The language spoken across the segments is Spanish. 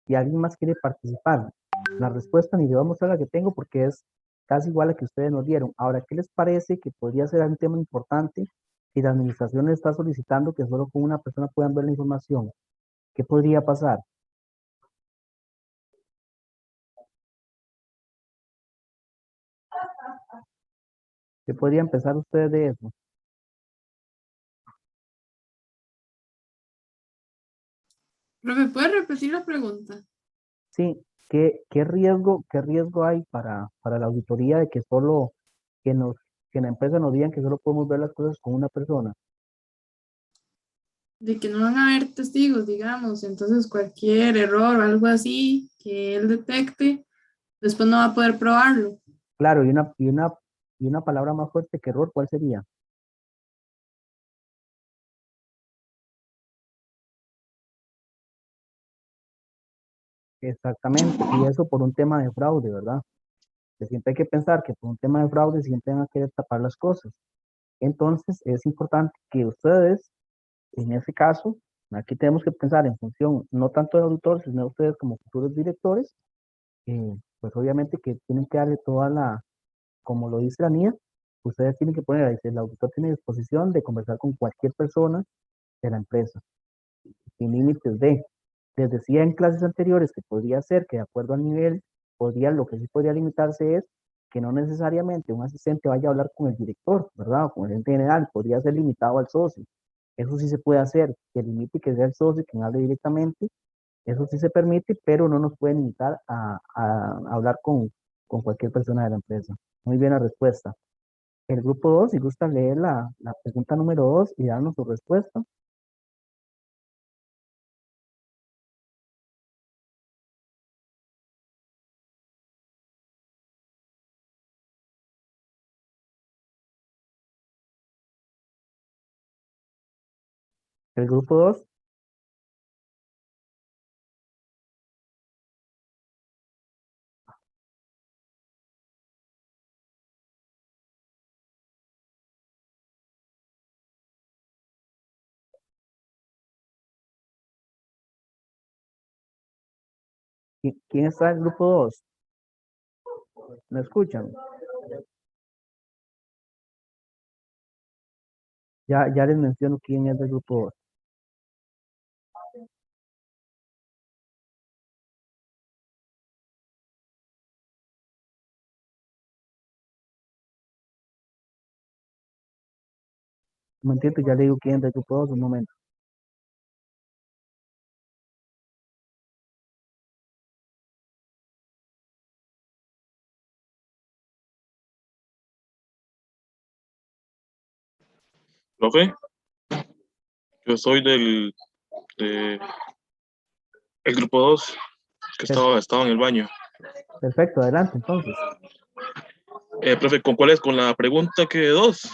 si alguien más quiere participar. La respuesta ni le voy a mostrar la que tengo porque es casi igual a la que ustedes nos dieron. Ahora, ¿qué les parece que podría ser un tema importante si la administración le está solicitando que solo con una persona puedan ver la información? ¿Qué podría pasar? ¿Qué podría empezar ustedes de eso? Profe, ¿puede repetir la pregunta? Sí, qué riesgo hay para la auditoría de que solo que nos, que la empresa nos digan que solo podemos ver las cosas con una persona? De que no van a haber testigos, digamos, entonces cualquier error o algo así que él detecte, después no va a poder probarlo. Claro, y una palabra más fuerte que error, ¿cuál sería? Exactamente, y eso por un tema de fraude, ¿verdad? Que siempre hay que pensar que por un tema de fraude siempre van a querer tapar las cosas. Entonces, es importante que ustedes, en ese caso, aquí tenemos que pensar en función no tanto del auditor, sino de ustedes como futuros directores, pues obviamente que tienen que darle toda la, como lo dice la mía, ustedes tienen que poner, dice, el auditor tiene disposición de conversar con cualquier persona de la empresa, sin límites de. Les decía en clases anteriores que podría ser que de acuerdo al nivel, lo que sí podría limitarse es que no necesariamente un asistente vaya a hablar con el director, ¿verdad? O con el gerente general, podría ser limitado al socio. Eso sí se puede hacer, que limite que sea el socio quien hable directamente, eso sí se permite, pero no nos puede limitar a hablar con cualquier persona de la empresa. Muy bien la respuesta. El grupo 2 si gusta leer la pregunta número 2 y darnos su respuesta. El grupo 2 ¿quién está en el grupo 2? ¿Me escuchan? Ya les menciono quién es del grupo 2. Un momentito, ya le digo quién es del grupo 2, un momento. Profe, yo soy de- el grupo 2 que Per- estaba en el baño. Perfecto, adelante entonces. Profe, ¿con cuál es? ¿Con la pregunta que 2?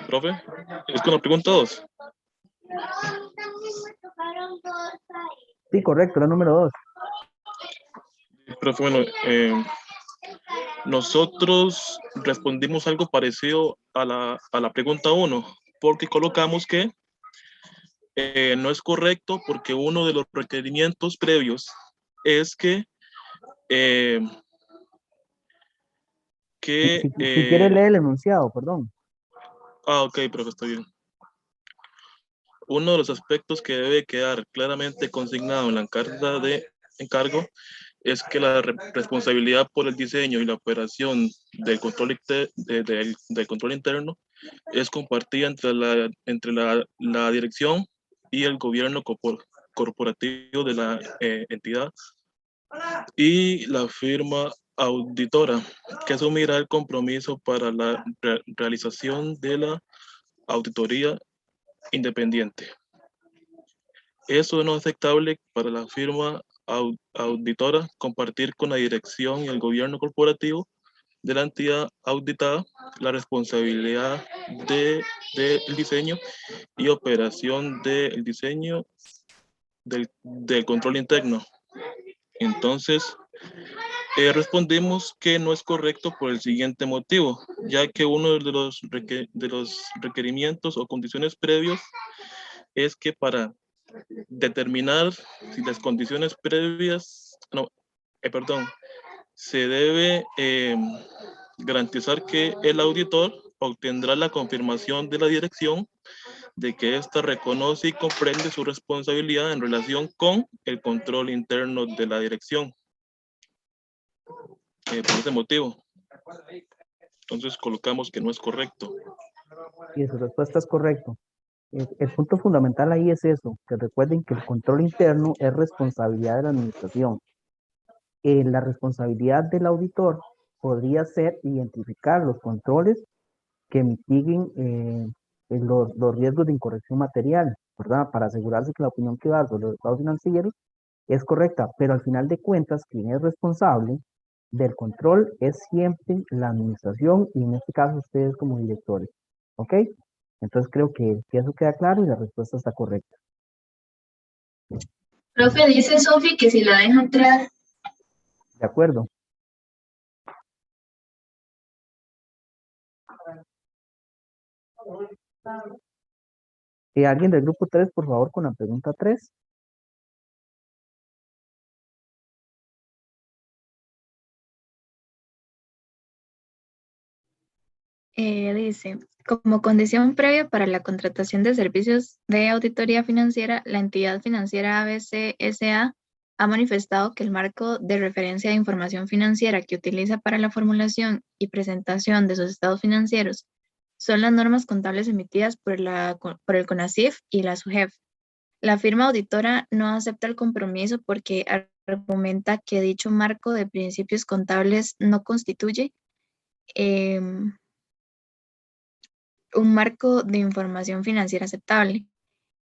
Profe, ¿es con la pregunta 2? Sí, correcto, la número 2. Profe, bueno, nosotros respondimos algo parecido a la pregunta 1, porque colocamos que no es correcto porque uno de los requerimientos previos es eh, que Si quiere leer el enunciado, perdón. ok, profe, está bien. Uno de los aspectos que debe quedar claramente consignado en la carta de encargo es que la responsabilidad por el diseño y la operación del del control interno es compartida entre la dirección y el gobierno corporativo de la entidad y la firma auditora, que asumirá el compromiso para la realización de la auditoría independiente. Eso no es aceptable para la firma auditora compartir con la dirección y el gobierno corporativo de la entidad auditada la responsabilidad del diseño y operación del diseño del control interno. Entonces, respondimos que no es correcto por el siguiente motivo, ya que uno de los requerimientos o condiciones previos es que para determinar si las condiciones previas, no, perdón, se debe garantizar que el auditor obtendrá la confirmación de la dirección de que ésta reconoce y comprende su responsabilidad en relación con el control interno de la dirección. Por ese motivo, entonces colocamos que no es correcto. Y su respuesta es correcto. El punto fundamental ahí es eso, que recuerden que el control interno es responsabilidad de la administración. La responsabilidad del auditor podría ser identificar los controles que mitiguen los riesgos de incorrección material, ¿verdad? Para asegurarse que la opinión que da sobre los estados financieros es correcta, pero al final de cuentas, quien es responsable del control es siempre la administración y en este caso ustedes como directores, ¿ok? Entonces creo que eso queda claro y la respuesta está correcta. Profe, dice Sofi que si la deja entrar. ¿De acuerdo? ¿Alguien del grupo 3, por favor, con la pregunta 3? Dice, como condición previa para la contratación de servicios de auditoría financiera, la entidad financiera ABC SA ha manifestado que el marco de referencia de información financiera que utiliza para la formulación y presentación de sus estados financieros son las normas contables emitidas por el CONACYF y la SUGEF. La firma auditora no acepta el compromiso porque argumenta que dicho marco de principios contables no constituye un marco de información financiera aceptable.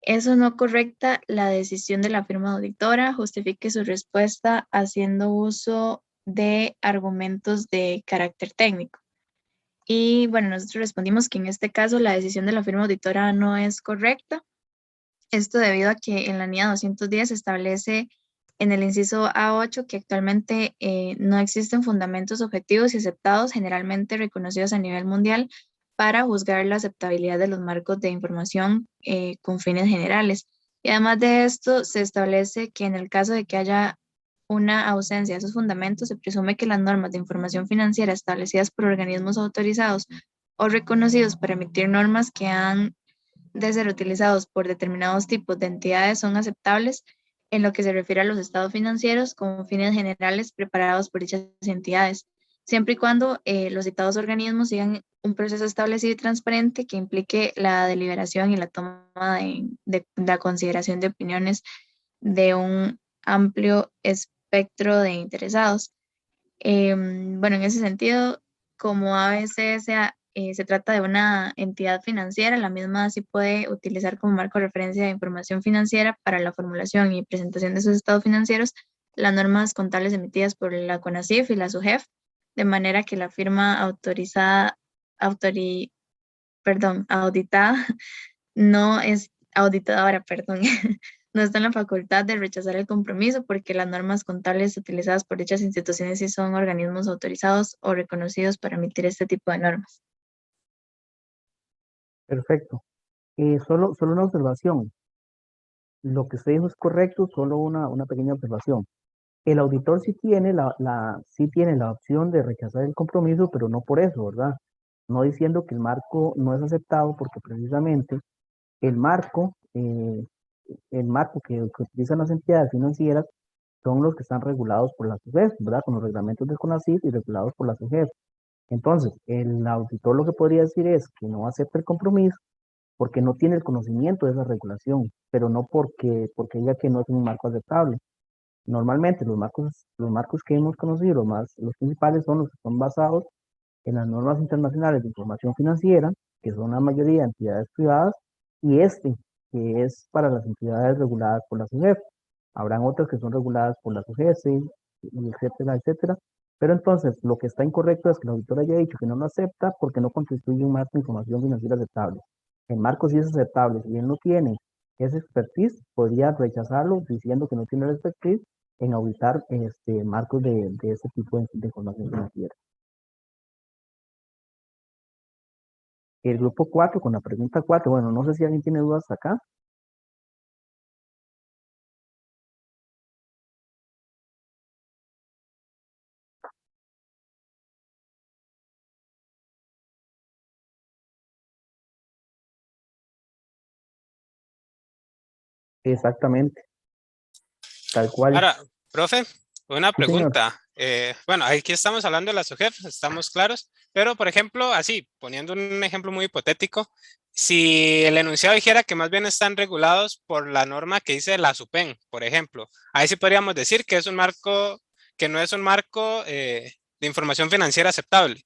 Eso no correcta la decisión de la firma auditora, justifique su respuesta haciendo uso de argumentos de carácter técnico. Y bueno, nosotros respondimos que en este caso la decisión de la firma auditora no es correcta. Esto debido a que en la NIA 210 establece en el inciso A8 que actualmente no existen fundamentos objetivos y aceptados generalmente reconocidos a nivel mundial para juzgar la aceptabilidad de los marcos de información con fines generales. Y además de esto, se establece que en el caso de que haya una ausencia de esos fundamentos, se presume que las normas de información financiera establecidas por organismos autorizados o reconocidos para emitir normas que han de ser utilizados por determinados tipos de entidades son aceptables en lo que se refiere a los estados financieros con fines generales preparados por dichas entidades, siempre y cuando los citados organismos sigan un proceso establecido y transparente que implique la deliberación y la toma de la consideración de opiniones de un amplio espectro de interesados. Bueno, en ese sentido, como ABCSA se trata de una entidad financiera, la misma sí puede utilizar como marco de referencia de información financiera para la formulación y presentación de sus estados financieros las normas contables emitidas por la CONACYF y la SUGEF, de manera que la firma autorizada, auditada, no es auditadora, perdón, no está en la facultad de rechazar el compromiso porque las normas contables utilizadas por dichas instituciones sí son organismos autorizados o reconocidos para emitir este tipo de normas. Perfecto. Solo una observación. Lo que usted dijo es correcto, solo una pequeña observación. El auditor sí tiene sí tiene la opción de rechazar el compromiso, pero no por eso, ¿verdad? No diciendo que el marco no es aceptado, porque precisamente el marco, que utilizan las entidades financieras son los que están regulados por la SUGEF, ¿verdad? Con los reglamentos del CONACYT y regulados por la SUGEF. Entonces, el auditor lo que podría decir es que no acepta el compromiso porque no tiene el conocimiento de esa regulación, pero no porque diga que no es un marco aceptable. Normalmente los marcos que hemos conocido, los principales son los que son basados en las normas internacionales de información financiera, que son la mayoría de entidades privadas, y que es para las entidades reguladas por la SUGEF. Habrán otras que son reguladas por la SUGES, etcétera, etcétera. Pero entonces, lo que está incorrecto es que el auditor haya dicho que no lo acepta porque no constituye un marco de información financiera aceptable. El marco sí es aceptable. Si él no tiene ese expertise, podría rechazarlo diciendo que no tiene el expertise en auditar marcos de ese tipo de información financiera. El grupo 4, con la pregunta 4, bueno, no sé si alguien tiene dudas acá. Exactamente, tal cual. Ahora, profe, una Sí, señor. pregunta. Bueno, aquí estamos hablando de la SUGEF, estamos claros, pero por ejemplo, así, poniendo un ejemplo muy hipotético, si el enunciado dijera que más bien están regulados por la norma que dice la SUPEN, por ejemplo, ahí sí podríamos decir que es un marco, que no es un marco de información financiera aceptable,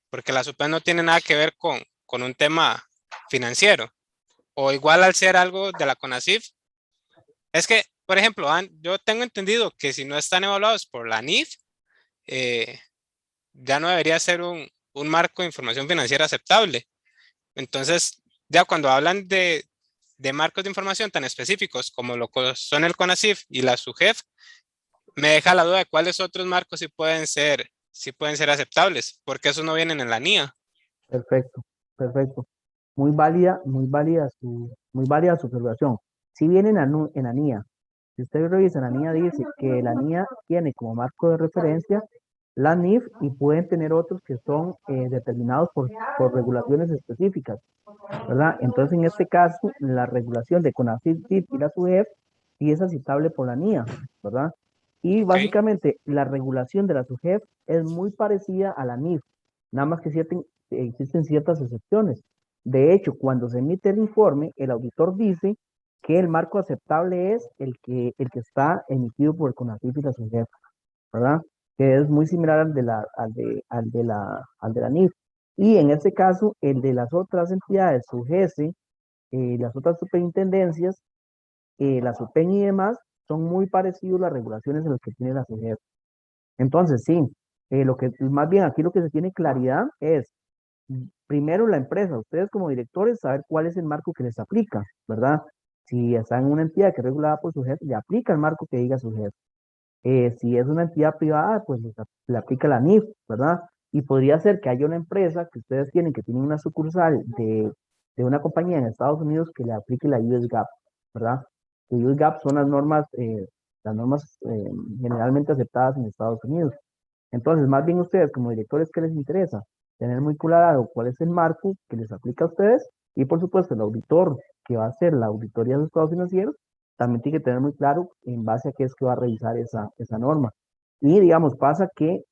porque la SUPEN no tiene nada que ver con un tema financiero, o igual al ser algo de la CONACYT. Es que, por ejemplo, yo tengo entendido que si no están evaluados por la NIF, eh, ya no debería ser un marco de información financiera aceptable. Entonces, ya cuando hablan de marcos de información tan específicos como lo que son el CONACYT y la SUGEF, me deja la duda de cuáles otros marcos sí pueden ser aceptables, porque esos no vienen en la NIA. Perfecto, perfecto. Muy válida su observación. Si viene en la NIA, si usted revisa, la NIA dice que la NIA tiene como marco de referencia la NIF y pueden tener otros que son determinados por regulaciones específicas, ¿verdad? Entonces, en este caso, la regulación de CONACYT y la SUGEF sí es aceptable por la NIA, ¿verdad? Y Ok, básicamente la regulación de la SUGEF es muy parecida a la NIF, nada más que existen ciertas excepciones. De hecho, cuando se emite el informe, el auditor dice que el marco aceptable es el que está emitido por el CONACYT y la SUGEF, ¿verdad? Que es muy similar al de la NIF. Y en este caso, el de las otras entidades, su GESE, las otras superintendencias, la SUPEN y demás, son muy parecidos las regulaciones en las que tiene la SUGEF. Entonces, sí, más bien aquí lo que se tiene claridad es, primero la empresa, ustedes como directores, saber cuál es el marco que les aplica, ¿verdad? Si está en una entidad que es regulada por su jefe, le aplica el marco que diga su jefe. Si es una entidad privada, pues le aplica la NIF, ¿verdad? Y podría ser que haya una empresa que ustedes tienen, que tiene una sucursal de una compañía en Estados Unidos que le aplique la US GAAP, ¿verdad? La US GAAP son las normas generalmente aceptadas en Estados Unidos. Entonces, más bien ustedes como directores, ¿qué les interesa? Tener muy claro cuál es el marco que les aplica a ustedes y por supuesto el auditor que va a hacer la auditoría de los estados financieros también tiene que tener muy claro en base a qué es que va a revisar esa norma. Y digamos, pasa que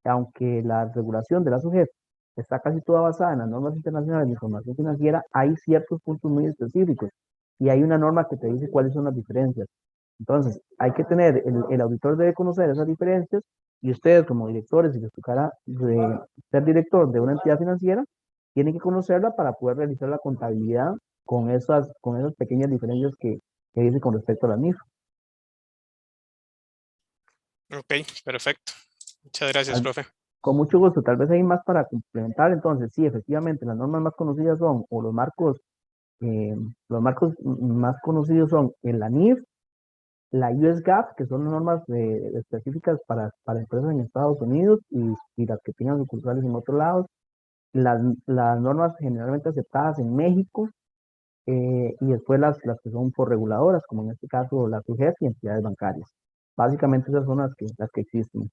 aunque la regulación de la SUGEF está casi toda basada en las normas internacionales de información financiera, hay ciertos puntos muy específicos y hay una norma que te dice cuáles son las diferencias. Entonces, hay que tener, el auditor debe conocer esas diferencias y ustedes como directores, si les tocara ser director de una entidad financiera, tienen que conocerla para poder realizar la contabilidad con esas pequeñas diferencias que dice con respecto a la NIF. ok, perfecto. Muchas gracias, Al- profe. Con mucho gusto, tal vez hay más para complementar. Entonces, sí, efectivamente, las normas más conocidas son, o los marcos más conocidos son la NIF, la US GAAP, que son normas específicas para empresas en Estados Unidos y las que tengan sucursales en otros lados, las normas generalmente aceptadas en México, y después las que son por reguladoras, como en este caso la SUGEF y entidades bancarias. Básicamente esas son las que existen.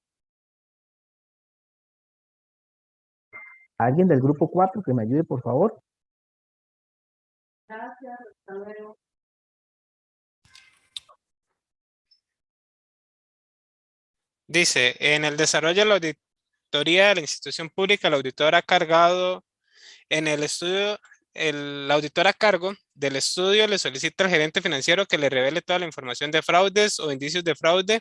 ¿Alguien del grupo 4 que me ayude, por favor? Dice, en el desarrollo de la auditoría de la institución pública, el auditor ha cargado en el estudio, el auditor a cargo del estudio le solicita al gerente financiero que le revele toda la información de fraudes o indicios de fraude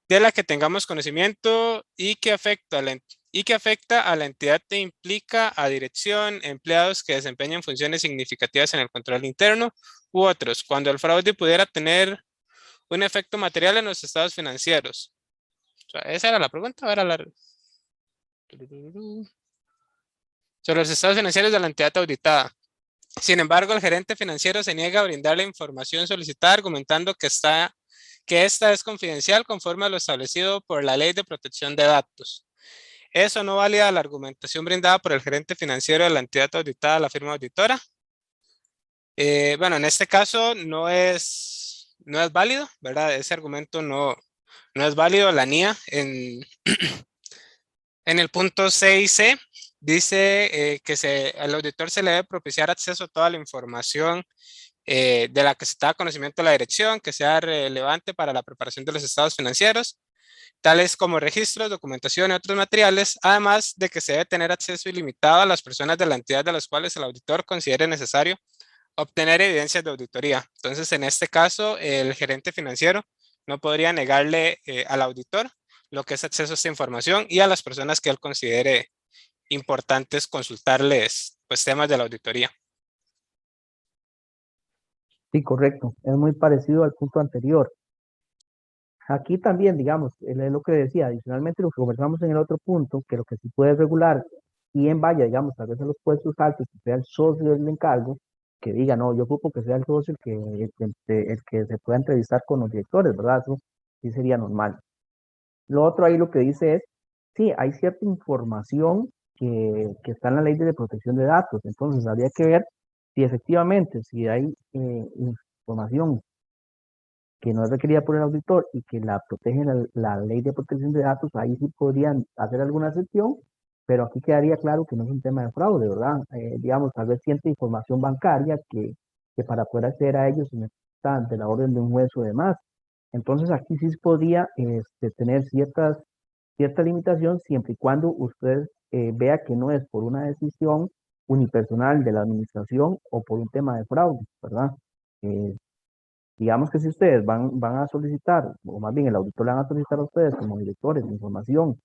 de la que tengamos conocimiento y que afecta a la entidad e implica a dirección, empleados que desempeñan funciones significativas en el control interno u otros, cuando el fraude pudiera tener un efecto material en los estados financieros. O sea, esa era la pregunta, ahora la... Sobre los estados financieros de la entidad auditada. Sin embargo, el gerente financiero se niega a brindar la información solicitada, argumentando que esta es confidencial conforme a lo establecido por la Ley de Protección de Datos. Eso no valida la argumentación brindada por el gerente financiero de la entidad auditada, la firma auditora. Bueno, en este caso no es válido, ¿verdad? Ese argumento no es válido. La NIA en el punto 6C dice que al auditor se le debe propiciar acceso a toda la información de la que se da conocimiento de la dirección, que sea relevante para la preparación de los estados financieros, tales como registros, documentación y otros materiales, además de que se debe tener acceso ilimitado a las personas de la entidad de las cuales el auditor considere necesario obtener evidencias de auditoría. Entonces, en este caso, el gerente financiero no podría negarle al auditor lo que es acceso a esta información y a las personas que él considere importantes consultarles pues, temas de la auditoría. Sí, correcto. Es muy parecido al punto anterior. Aquí también, digamos, es lo que decía, adicionalmente lo que conversamos en el otro punto, que lo que sí puede regular quién vaya, digamos, tal vez a los puestos altos, que sea el socio del encargo, que diga, no, yo ocupo que sea el socio el que se pueda entrevistar con los directores, ¿verdad? Eso sí sería normal. Lo otro ahí lo que dice es, sí, hay cierta información que está en la ley de protección de datos, entonces habría que ver si efectivamente, si hay información que no es requerida por el auditor y que la protege la ley de protección de datos, ahí sí podrían hacer alguna excepción, pero aquí quedaría claro que no es un tema de fraude, ¿verdad? Digamos, tal vez cierta información bancaria que para poder acceder a ellos se necesita de la orden de un juez o demás. Entonces aquí sí se podría tener cierta limitación siempre y cuando usted vea que no es por una decisión unipersonal de la administración o por un tema de fraude, ¿verdad? Eh, Digamos que si ustedes van a solicitar, o más bien el auditor le van a solicitar a ustedes como directores de información,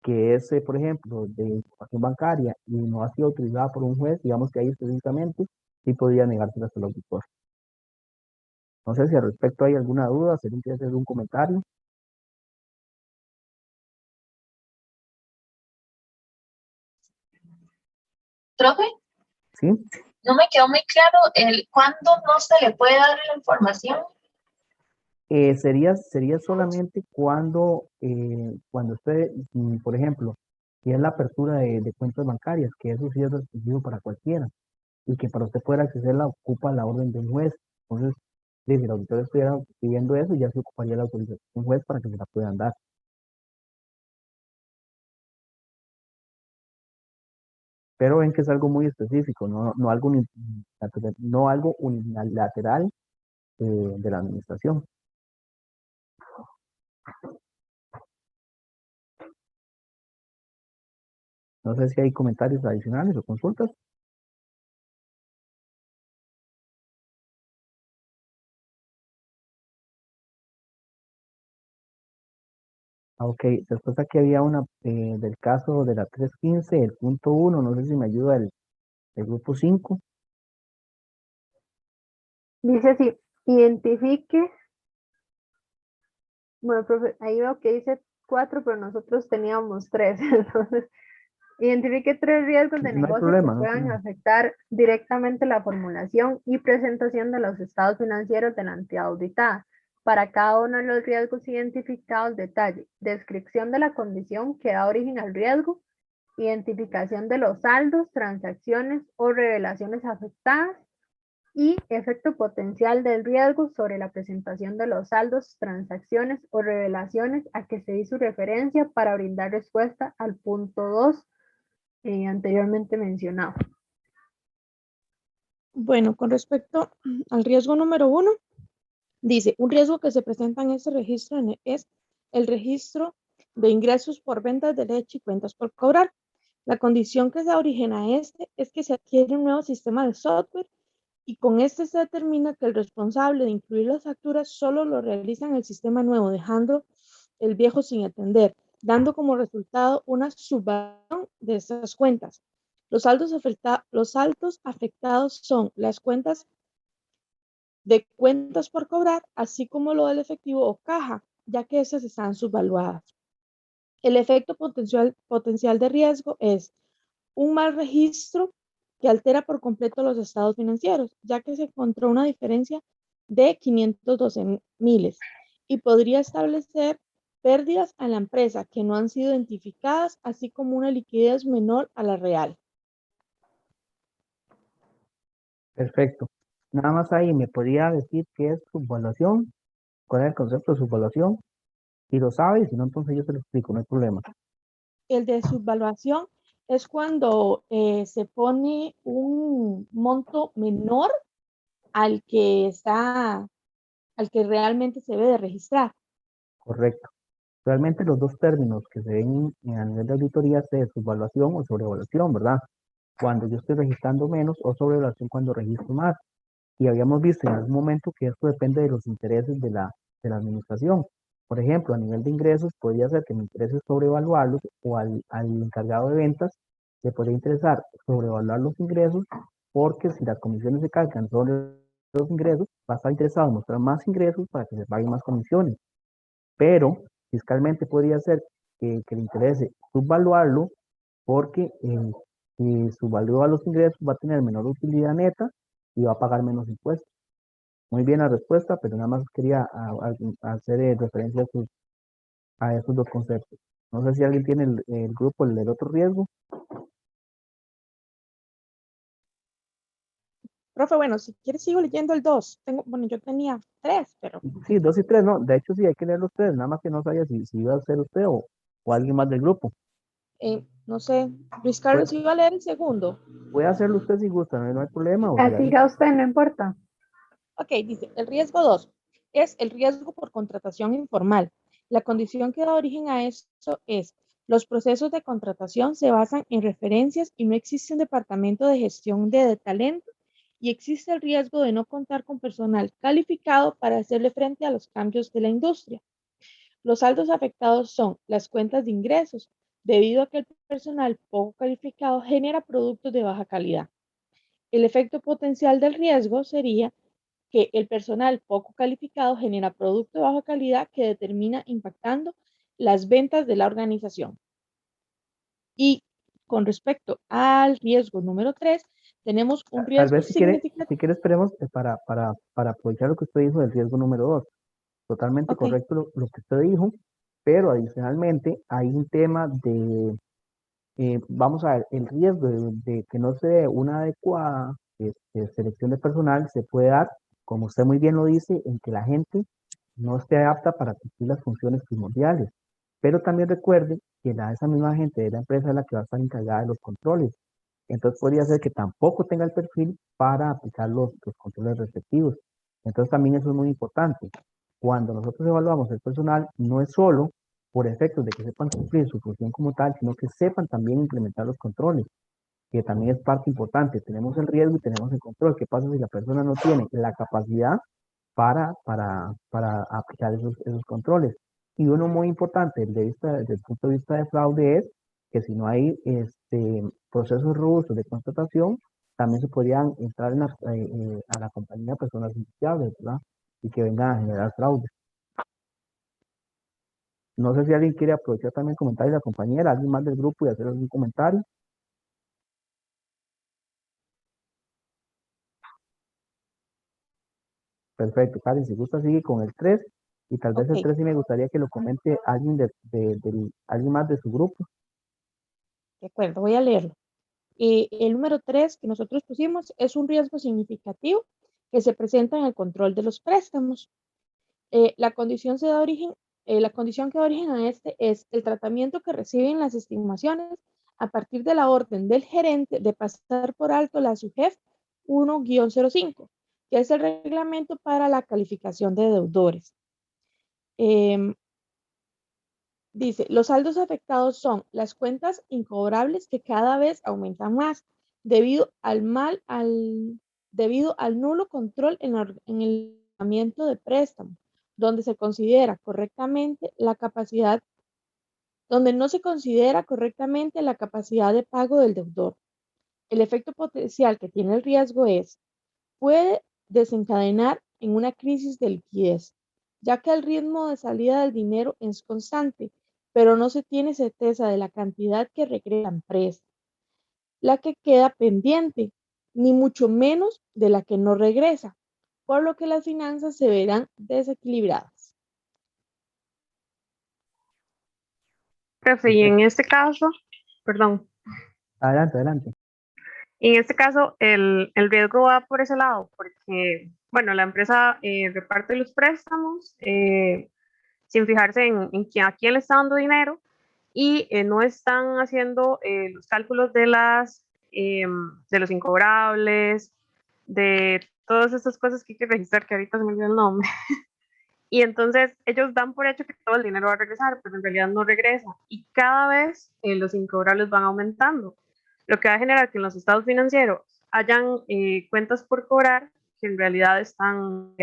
que es, por ejemplo, de información bancaria y no ha sido autorizada por un juez, digamos que ahí específicamente sí podría negársela al auditor. No sé si al respecto hay alguna duda, si alguien quiere hacer algún comentario. Profe, ¿Sí? no me quedó muy claro el cuándo no se le puede dar la información. Sería solamente cuando usted, por ejemplo, si es la apertura de cuentas bancarias, que eso sí es restringido para cualquiera, y que para usted poder accederla ocupa la orden de un juez. Entonces, si el auditor estuviera pidiendo eso, ya se ocuparía la autorización de un juez para que se la puedan dar. Pero ven que es algo muy específico, no algo, no algo unilateral de la administración. No sé si hay comentarios adicionales o consultas. Ok, después aquí había una del caso de la 315, el punto 1, no sé si me ayuda el grupo 5. Dice así, identifique, bueno, profe, ahí veo que dice 4, pero nosotros teníamos 3, entonces, identifique 3 riesgos de No hay negocio que problema, no hay puedan problema. afectar directamente la formulación y presentación de los estados financieros de la entidad auditada. Para cada uno de los riesgos identificados, detalle, descripción de la condición que da origen al riesgo, identificación de los saldos, transacciones o revelaciones afectadas, y efecto potencial del riesgo sobre la presentación de los saldos, transacciones o revelaciones a que se hizo referencia para brindar respuesta al punto 2 anteriormente mencionado. Bueno, con respecto al riesgo número 1, dice, un riesgo que se presenta en este registro es el registro de ingresos por ventas de leche y cuentas por cobrar. La condición que da origen a este es que se adquiere un nuevo sistema de software y con este se determina que el responsable de incluir las facturas solo lo realiza en el sistema nuevo, dejando el viejo sin atender, dando como resultado una subvaluación de estas cuentas. Los saldos afectados son las cuentas de cuentas por cobrar, así como lo del efectivo o caja, ya que esas están subvaluadas. El efecto potencial de riesgo es un mal registro que altera por completo los estados financieros, ya que se encontró una diferencia de 512 miles y podría establecer pérdidas a la empresa que no han sido identificadas, así como una liquidez menor a la real. Perfecto. Nada más ahí me podría decir qué es subvaluación, cuál es el concepto de subvaluación. Si lo sabe, si no, entonces yo se lo explico, no hay problema. El de subvaluación es cuando se pone un monto menor al que realmente se debe de registrar. Correcto. Realmente los dos términos que se ven a nivel de auditoría es subvaluación o sobrevaluación, ¿verdad? Cuando yo estoy registrando menos o sobrevaluación cuando registro más. Y habíamos visto en algún momento que esto depende de los intereses de la administración. Por ejemplo, a nivel de ingresos, podría ser que me interese sobrevaluarlos o al encargado de ventas le podría interesar sobrevaluar los ingresos porque si las comisiones se calcan sobre los ingresos, va a estar interesado en mostrar más ingresos para que se paguen más comisiones. Pero fiscalmente podría ser que le interese subvaluarlo porque si subvalúa los ingresos va a tener menor utilidad neta y va a pagar menos impuestos. Muy bien la respuesta, pero nada más quería hacer referencia a esos dos conceptos. No sé si alguien tiene el grupo, el del otro riesgo. Profe, bueno, si quieres sigo leyendo el 2. Bueno, yo tenía 3, pero Sí, 2 y 3, no. De hecho, sí, hay que leer los 3. Nada más que no sabía si iba a ser usted o alguien más del grupo. no sé, Luis Carlos Puede, iba a leer el segundo. puede hacerlo usted si gusta, no hay problema. O si alguien- Siga usted, no importa. Ok, dice, el riesgo 2 es el riesgo por contratación informal. La condición que da origen a esto es, los procesos de contratación se basan en referencias y no existe un departamento de gestión de talento y existe el riesgo de no contar con personal calificado para hacerle frente a los cambios de la industria. Los saldos afectados son las cuentas de ingresos, debido a que el personal poco calificado genera productos de baja calidad. El efecto potencial del riesgo sería que el personal poco calificado genera producto de baja calidad que determina impactando las ventas de la organización. Y con respecto al riesgo número 3, tenemos un Tal riesgo vez significativo. si quiere esperemos para aprovechar lo que usted dijo del riesgo número 2. Totalmente Ok, correcto lo que usted dijo, pero adicionalmente hay un tema vamos a ver, el riesgo de que no se dé una adecuada selección de personal se puede dar, como usted muy bien lo dice, en que la gente no esté apta para cumplir las funciones primordiales. Pero también recuerde que esa misma gente de la empresa es la que va a estar encargada de los controles. Entonces podría ser que tampoco tenga el perfil para aplicar los controles respectivos. Entonces también eso es muy importante. Cuando nosotros evaluamos el personal, no es solo por efectos de que sepan cumplir su función como tal, sino que sepan también implementar los controles, que también es parte importante. Tenemos el riesgo y tenemos el control. ¿Qué pasa si la persona no tiene la capacidad para aplicar esos controles? Y uno muy importante desde el punto de vista de fraude es que si no hay procesos robustos de contratación, también se podrían entrar a la compañía personas indeseables, ¿verdad? Y que vengan a generar fraude. No sé si alguien quiere aprovechar también comentarios de la compañera, alguien más del grupo y hacer algún comentario. Perfecto, Karen, si gusta sigue con el 3 y tal vez el ok, 3 sí me gustaría que lo comente alguien alguien más de su grupo. de acuerdo, voy a leerlo. El número 3 que nosotros pusimos es un riesgo significativo que se presenta en el control de los préstamos. La condición que da origen a este es el tratamiento que reciben las estimaciones a partir de la orden del gerente de pasar por alto la SUGEF 1-05, que es el reglamento para la calificación de deudores. Dice, los saldos afectados son las cuentas incobrables que cada vez aumentan más debido debido al nulo control en el otorgamiento de préstamo, donde se considera correctamente la capacidad, donde no se considera correctamente la capacidad de pago del deudor. El efecto potencial que tiene el riesgo puede desencadenar en una crisis de liquidez, ya que el ritmo de salida del dinero es constante, pero no se tiene certeza de la cantidad que regresa la empresa, la que queda pendiente, ni mucho menos de la que no regresa, por lo que las finanzas se verán desequilibradas. Profe, y en Perfecto. este caso, perdón, Adelante, adelante. en este caso el riesgo va por ese lado, porque, bueno, la empresa reparte los préstamos sin fijarse a quién le está dando dinero y no están haciendo los cálculos de los incobrables, de todas estas cosas que hay que registrar, que ahorita se me olvidó el nombre. Y entonces ellos dan por hecho que todo el dinero va a regresar, pero en realidad no regresa. Y cada vez los incobrables van aumentando, lo que va a generar que en los estados financieros hayan cuentas por cobrar que en realidad están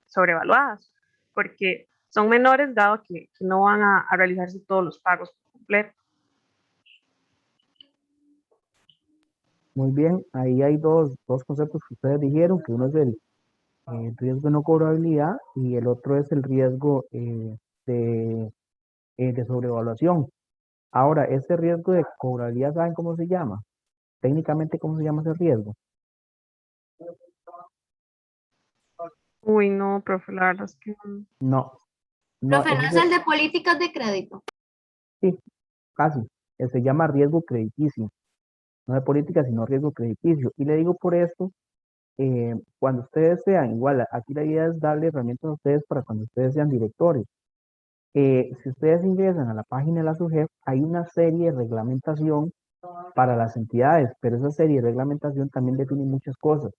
sobrevaluadas, porque son menores dado que no van a realizarse todos los pagos por completo. Muy bien, ahí hay dos conceptos que ustedes dijeron, que uno es el riesgo de no cobrabilidad y el otro es el riesgo de sobrevaluación. Ahora, ese riesgo de cobrabilidad, ¿saben cómo se llama? Técnicamente, ¿cómo se llama ese riesgo? Uy, no, profe, la verdad es que No, no, Profe, ¿no es el de políticas de crédito? sí, casi. Se llama riesgo crediticio. No de política, sino riesgo crediticio. Y le digo por esto, cuando ustedes sean, igual, aquí la idea es darle herramientas a ustedes para cuando ustedes sean directores. Si ustedes ingresan a la página de la SUGEF, hay una serie de reglamentación para las entidades, pero esa serie de reglamentación también define muchas cosas.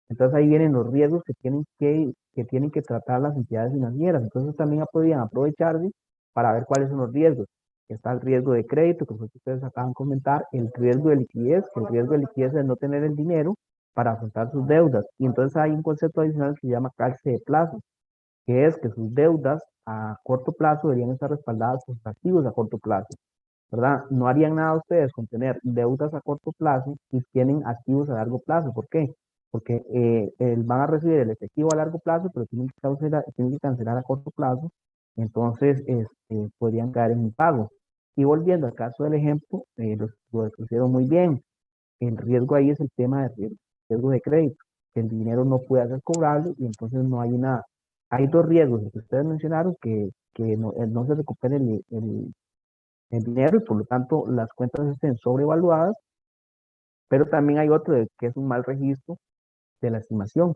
Entonces ahí vienen los riesgos que tienen que tratar las entidades financieras. Entonces también podrían aprovecharse para ver cuáles son los riesgos. Está el riesgo de crédito, que fue lo que ustedes acaban de comentar, el riesgo de liquidez, que el riesgo de liquidez es no tener el dinero para afrontar sus deudas. Y entonces hay un concepto adicional que se llama calce de plazo, que es que sus deudas a corto plazo deberían estar respaldadas por sus activos a corto plazo, ¿verdad? No harían nada ustedes con tener deudas a corto plazo y tienen activos a largo plazo. ¿Por qué? Porque van a recibir el efectivo a largo plazo, pero tienen que cancelar a corto plazo, entonces podrían caer en un pago. Y volviendo al caso del ejemplo, lo expusieron muy bien. El riesgo ahí es el tema de riesgo de crédito, que el dinero no puede ser cobrable y entonces no hay nada. Hay dos riesgos que ustedes mencionaron, que no se recupere el dinero y por lo tanto las cuentas estén sobrevaluadas, pero también hay otro que es un mal registro de la estimación,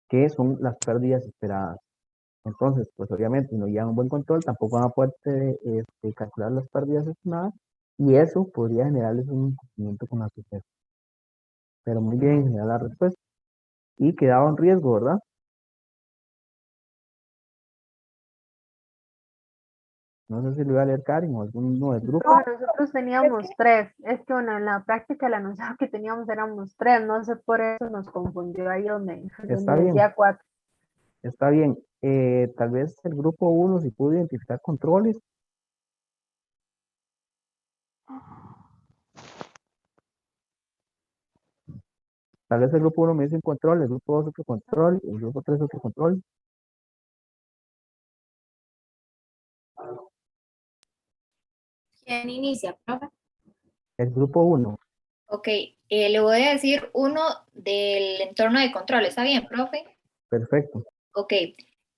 que son las pérdidas esperadas. Entonces, pues obviamente, si no llevan un buen control, tampoco van a poder calcular las pérdidas estimadas y eso podría generarles un incumplimiento con la sociedad. Pero muy bien, generar la respuesta. Y quedaba en riesgo, ¿verdad? No sé si lo iba a leer Karen o alguno del grupo. Nosotros teníamos 3. Es que bueno, en la práctica el anunciado que teníamos éramos 3. No sé, por eso nos confundió ahí donde Está bien, decía 4. está bien. Tal vez el grupo 1 si pudo identificar controles. Tal vez el grupo 1 me dice un control, el grupo 2 otro control, el grupo 3 otro control. ¿Quién inicia, profe? El grupo 1. Ok, le voy a decir uno del entorno de control. ¿Está bien, profe? Perfecto. Ok.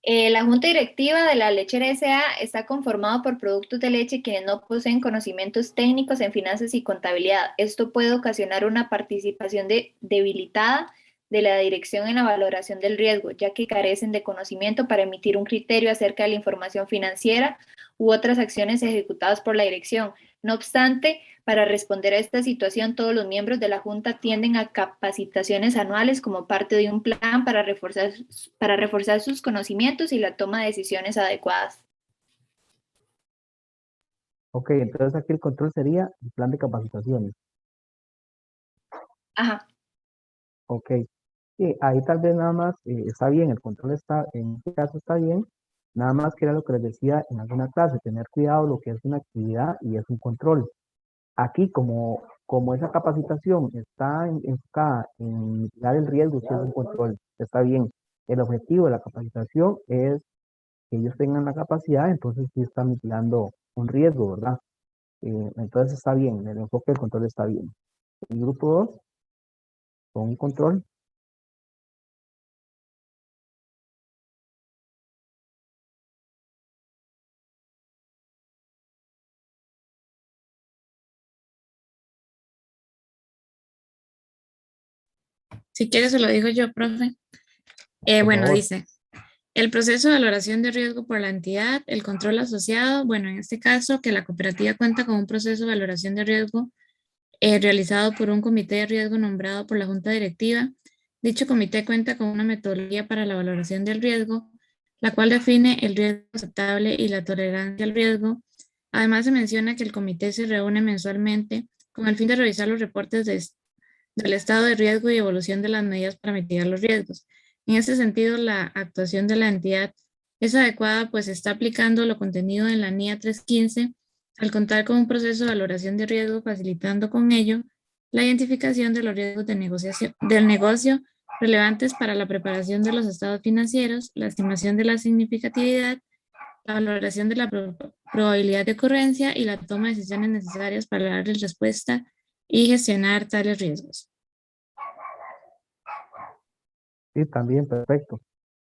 La junta directiva de la Lechera S.A. está conformada por productos de leche quienes no poseen conocimientos técnicos en finanzas y contabilidad. Esto puede ocasionar una participación debilitada de la dirección en la valoración del riesgo, ya que carecen de conocimiento para emitir un criterio acerca de la información financiera u otras acciones ejecutadas por la dirección. No obstante, para responder a esta situación, todos los miembros de la Junta tienden a capacitaciones anuales como parte de un plan para reforzar sus conocimientos y la toma de decisiones adecuadas. Ok, entonces aquí el control sería el plan de capacitaciones. Ajá. Ok. Sí, ahí tal vez nada más está bien, el control está, en este caso está bien, nada más que era lo que les decía en alguna clase, tener cuidado lo que es una actividad y es un control. Aquí, como esa capacitación está enfocada en mitigar el riesgo, si es un control, está bien. El objetivo de la capacitación es que ellos tengan la capacidad, entonces sí está mitigando un riesgo, ¿verdad? Entonces está bien, el enfoque del control está bien. El grupo 2, con un control, Si quieres, se lo digo yo, profe. por Bueno, favor. dice, el proceso de valoración de riesgo por la entidad, el control asociado, bueno, en este caso, que la cooperativa cuenta con un proceso de valoración de riesgo realizado por un comité de riesgo nombrado por la junta directiva, Dicho comité cuenta con una metodología para la valoración del riesgo, la cual define el riesgo aceptable y la tolerancia al riesgo. Además, se menciona que el comité se reúne mensualmente con el fin de revisar los reportes del estado de riesgo y evolución de las medidas para mitigar los riesgos. En ese sentido, la actuación de la entidad es adecuada, pues se está aplicando lo contenido en la NIA 315 al contar con un proceso de valoración de riesgo, facilitando con ello la identificación de los riesgos de negociación, del negocio relevantes para la preparación de los estados financieros, la estimación de la significatividad, la valoración de la probabilidad de ocurrencia y la toma de decisiones necesarias para darle respuesta y gestionar tales riesgos. Sí, también, perfecto.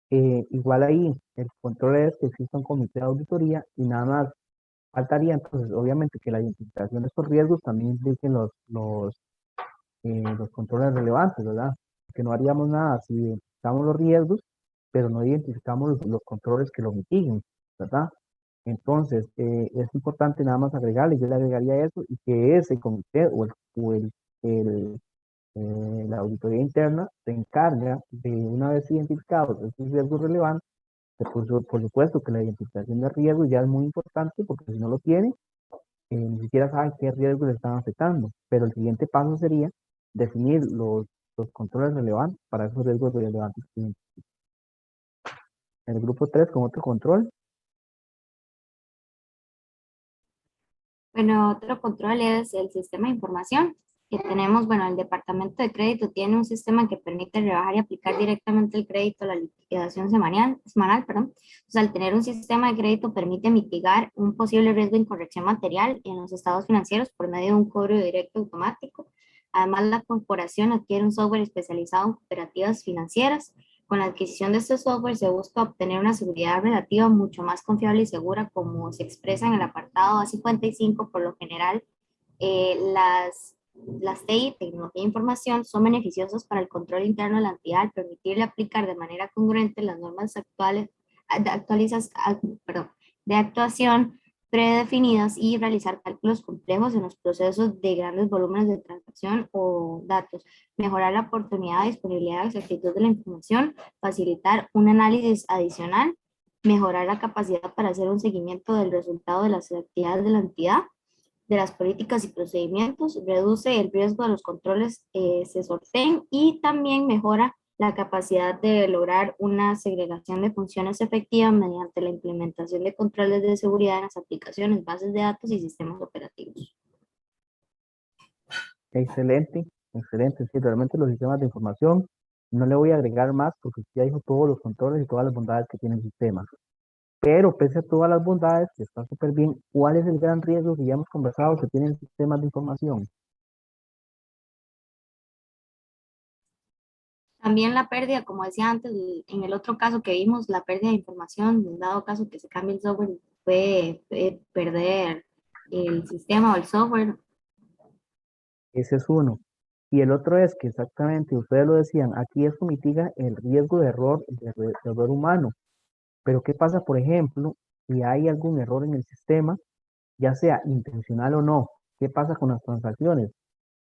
Igual ahí, el control es que exista un comité de auditoría y nada más. Faltaría entonces, obviamente, que la identificación de estos riesgos también impliquen los controles relevantes, ¿verdad? Que no haríamos nada si identificamos los riesgos, pero no identificamos los controles que lo mitiguen, ¿verdad? Entonces, es importante nada más agregarle, yo le agregaría eso, y que ese comité el, la auditoría interna se encarga de, una vez identificados esos riesgos relevantes, que por supuesto que la identificación de riesgos ya es muy importante, porque si no lo tiene, ni siquiera saben qué riesgos le están afectando. Pero el siguiente paso sería definir los controles relevantes para esos riesgos relevantes. El grupo 3 con otro control. Bueno, otro control es el sistema de información que tenemos. Bueno, el departamento de crédito tiene un sistema que permite rebajar y aplicar directamente el crédito a la liquidación semanal, perdón. O sea, al tener un sistema de crédito permite mitigar un posible riesgo de incorrección material en los estados financieros por medio de un cobro directo automático. Además, la corporación adquiere un software especializado en cooperativas financieras. Con la adquisición de este software se busca obtener una seguridad relativa mucho más confiable y segura, como se expresa en el apartado A55. Por lo general, las TI, tecnología de información, son beneficiosas para el control interno de la entidad al permitirle aplicar de manera congruente las normas actuales, perdón, de actuación predefinidas y realizar cálculos complejos en los procesos de grandes volúmenes de transacción o datos, mejorar la oportunidad, disponibilidad y exactitud de la información, facilitar un análisis adicional, mejorar la capacidad para hacer un seguimiento del resultado de las actividades de la entidad, de las políticas y procedimientos, reduce el riesgo de los controles se sorteen y también mejora la capacidad de lograr una segregación de funciones efectiva mediante la implementación de controles de seguridad en las aplicaciones, bases de datos y sistemas operativos. Excelente, excelente. Sí, realmente los sistemas de información, no le voy a agregar más porque usted ya dijo todos los controles y todas las bondades que tiene el sistema. Pero pese a todas las bondades, que está súper bien, ¿cuál es el gran riesgo que ya hemos conversado que tienen sistemas de información? También la pérdida, como decía antes, en el otro caso que vimos, la pérdida de información, en dado caso que se cambie el software, puede perder el sistema o el software. Ese es uno. Y el otro es que exactamente, ustedes lo decían, aquí eso mitiga el riesgo de error humano. Pero ¿qué pasa, por ejemplo, si hay algún error en el sistema, ya sea intencional o no? ¿Qué pasa con las transacciones?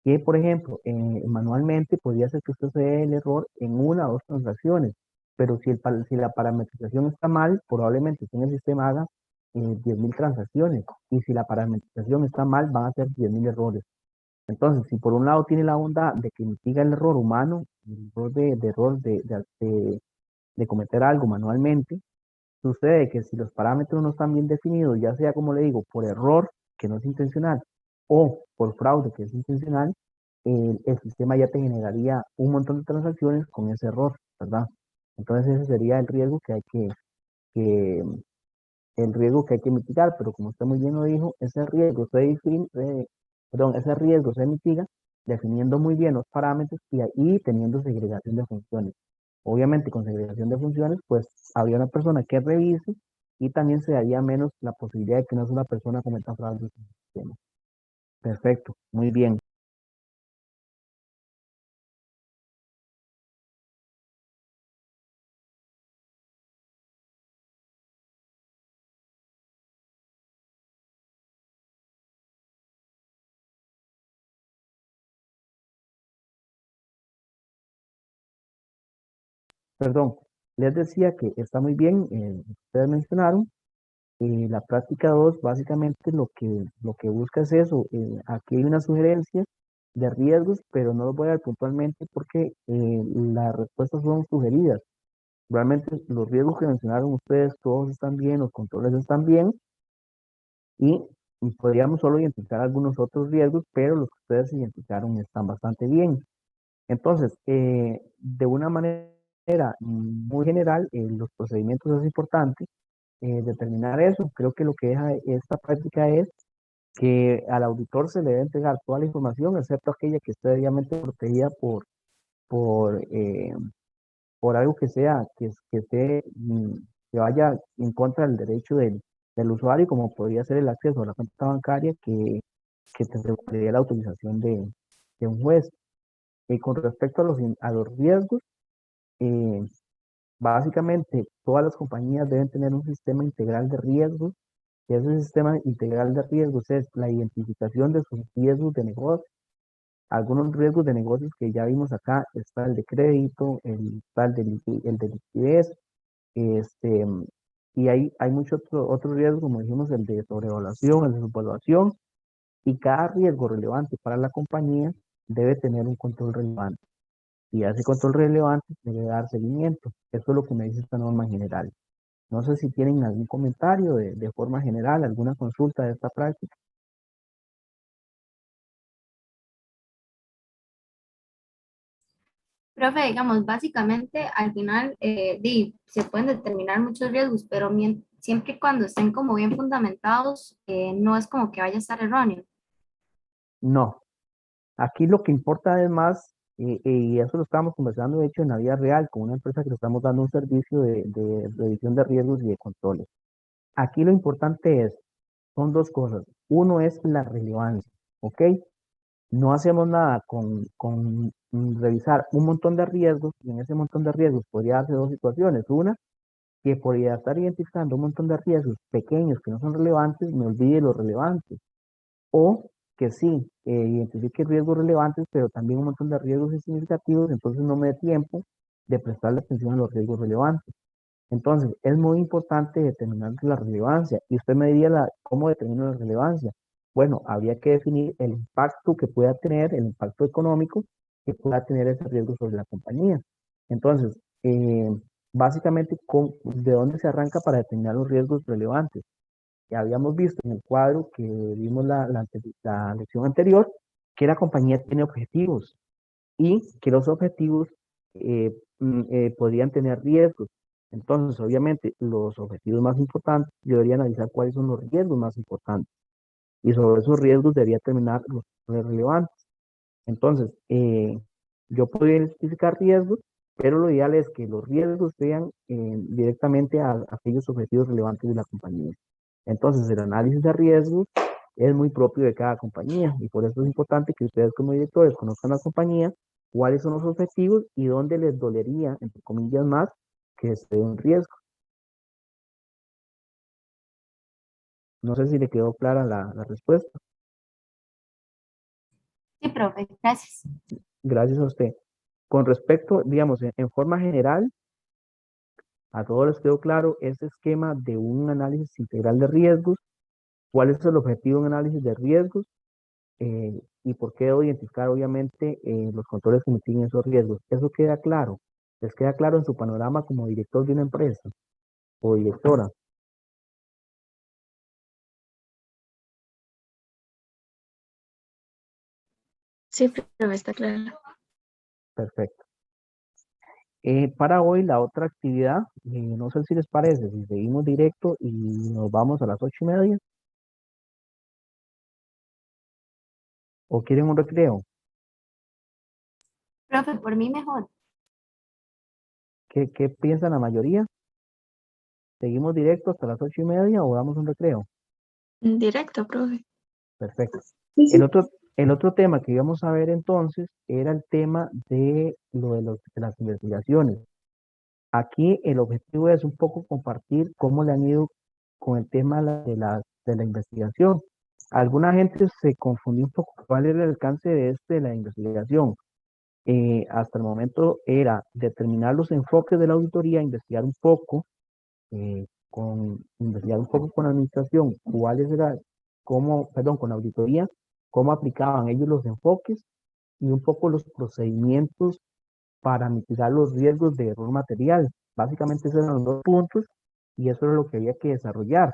Que, por ejemplo, manualmente podría ser que usted se dé el error en una o dos transacciones, pero si la parametrización está mal, probablemente usted en el sistema haga 10.000 transacciones, y si la parametrización está mal, van a ser 10.000 errores. Entonces, si por un lado tiene la bondad de que mitiga el error humano, el error de cometer algo manualmente, sucede que si los parámetros no están bien definidos, ya sea, como le digo, por error, que no es intencional, o por fraude, que es intencional, el sistema ya te generaría un montón de transacciones con ese error, ¿verdad? Entonces ese sería que- el riesgo que hay que mitigar, pero como usted muy bien lo dijo, ese riesgo se mitiga definiendo muy bien los parámetros y teniendo segregación de funciones. Obviamente con segregación de funciones, pues habría una persona que revise y también se daría menos la posibilidad de que una sola persona cometa fraude en el sistema. Perfecto, muy bien. perdón, les decía que está muy bien, ustedes mencionaron, la práctica 2 básicamente lo que busca es eso. Aquí hay una sugerencia de riesgos, pero no los voy a dar puntualmente porque las respuestas son sugeridas. Realmente los riesgos que mencionaron ustedes, todos están bien, los controles están bien y podríamos solo identificar algunos otros riesgos, pero los que ustedes identificaron están bastante bien. Entonces, de una manera muy general, los procedimientos es importante determinar eso. Creo que lo que deja esta práctica es que al auditor se le debe entregar toda la información, excepto aquella que esté debidamente protegida por, eh, por algo que sea, que esté, que vaya en contra del derecho del usuario, como podría ser el acceso a la cuenta bancaria que te requeriría la autorización de un juez. Y con respecto a los riesgos, eh, básicamente todas las compañías deben tener un sistema integral de riesgos, y ese sistema integral de riesgos es la identificación de sus riesgos de negocio. Algunos riesgos de negocios que ya vimos acá, está el de crédito, está el de liquidez, este, y hay muchos otros riesgos, como dijimos, el de sobrevaluación, el de subvaluación, y cada riesgo relevante para la compañía debe tener un control relevante. Y a ese control relevante debe dar seguimiento. Eso es lo que me dice esta norma en general. No sé si tienen algún comentario de forma general, alguna consulta de esta práctica. Profe, digamos, básicamente al final se pueden determinar muchos riesgos, pero siempre y cuando estén como bien fundamentados, no es como que vaya a estar erróneo. No, aquí lo que importa es más, y eso lo estamos conversando de hecho en la vida real con una empresa que le estamos dando un servicio de revisión de riesgos y de controles. Aquí lo importante son dos cosas. Uno es la relevancia, ¿ok? No hacemos nada con revisar un montón de riesgos, y en ese montón de riesgos podría darse dos situaciones. Una, que podría estar identificando un montón de riesgos pequeños que no son relevantes, me olvide los relevantes. O que sí, identifique riesgos relevantes, pero también un montón de riesgos insignificativos, entonces no me dé tiempo de prestarle atención a los riesgos relevantes. Entonces, es muy importante determinar la relevancia. Y usted me diría cómo determina la relevancia. Bueno, habría que definir el impacto que pueda tener, el impacto económico que pueda tener ese riesgo sobre la compañía. Entonces, básicamente, ¿de dónde se arranca para determinar los riesgos relevantes? Ya habíamos visto en el cuadro que vimos la lección anterior, que la compañía tiene objetivos y que los objetivos podrían tener riesgos. Entonces, obviamente, los objetivos más importantes, yo debería analizar cuáles son los riesgos más importantes y sobre esos riesgos debería terminar los relevantes. Entonces, yo podría identificar riesgos, pero lo ideal es que los riesgos sean directamente a aquellos objetivos relevantes de la compañía. Entonces, el análisis de riesgos es muy propio de cada compañía y por eso es importante que ustedes como directores conozcan la compañía, cuáles son los objetivos y dónde les dolería, entre comillas, más que esté un riesgo. No sé si le quedó clara la respuesta. Sí, profe, gracias. Gracias a usted. Con respecto, digamos, en forma general, a todos les quedó claro ese esquema de un análisis integral de riesgos, cuál es el objetivo de un análisis de riesgos y por qué debo identificar, obviamente, los controles que mitigan esos riesgos. Eso queda claro. Les queda claro en su panorama como director de una empresa o directora. Sí, profe, está claro. Perfecto. Para hoy la otra actividad, no sé si les parece, si seguimos directo y nos vamos a las 8:30 o quieren un recreo. Profe, por mí mejor. ¿Qué piensan la mayoría? ¿Seguimos directo hasta las 8:30 o damos un recreo? Directo, profe. Perfecto. Sí, sí. El otro tema que íbamos a ver entonces era el tema de de las investigaciones. Aquí el objetivo es un poco compartir cómo le han ido con el tema de la investigación. Alguna gente se confundió un poco cuál era el alcance de la investigación. hasta el momento era determinar los enfoques de la auditoría, investigar un poco con la administración, cuáles eran, con la auditoría, cómo aplicaban ellos los enfoques y un poco los procedimientos para mitigar los riesgos de error material. Básicamente esos eran los dos puntos y eso era lo que había que desarrollar.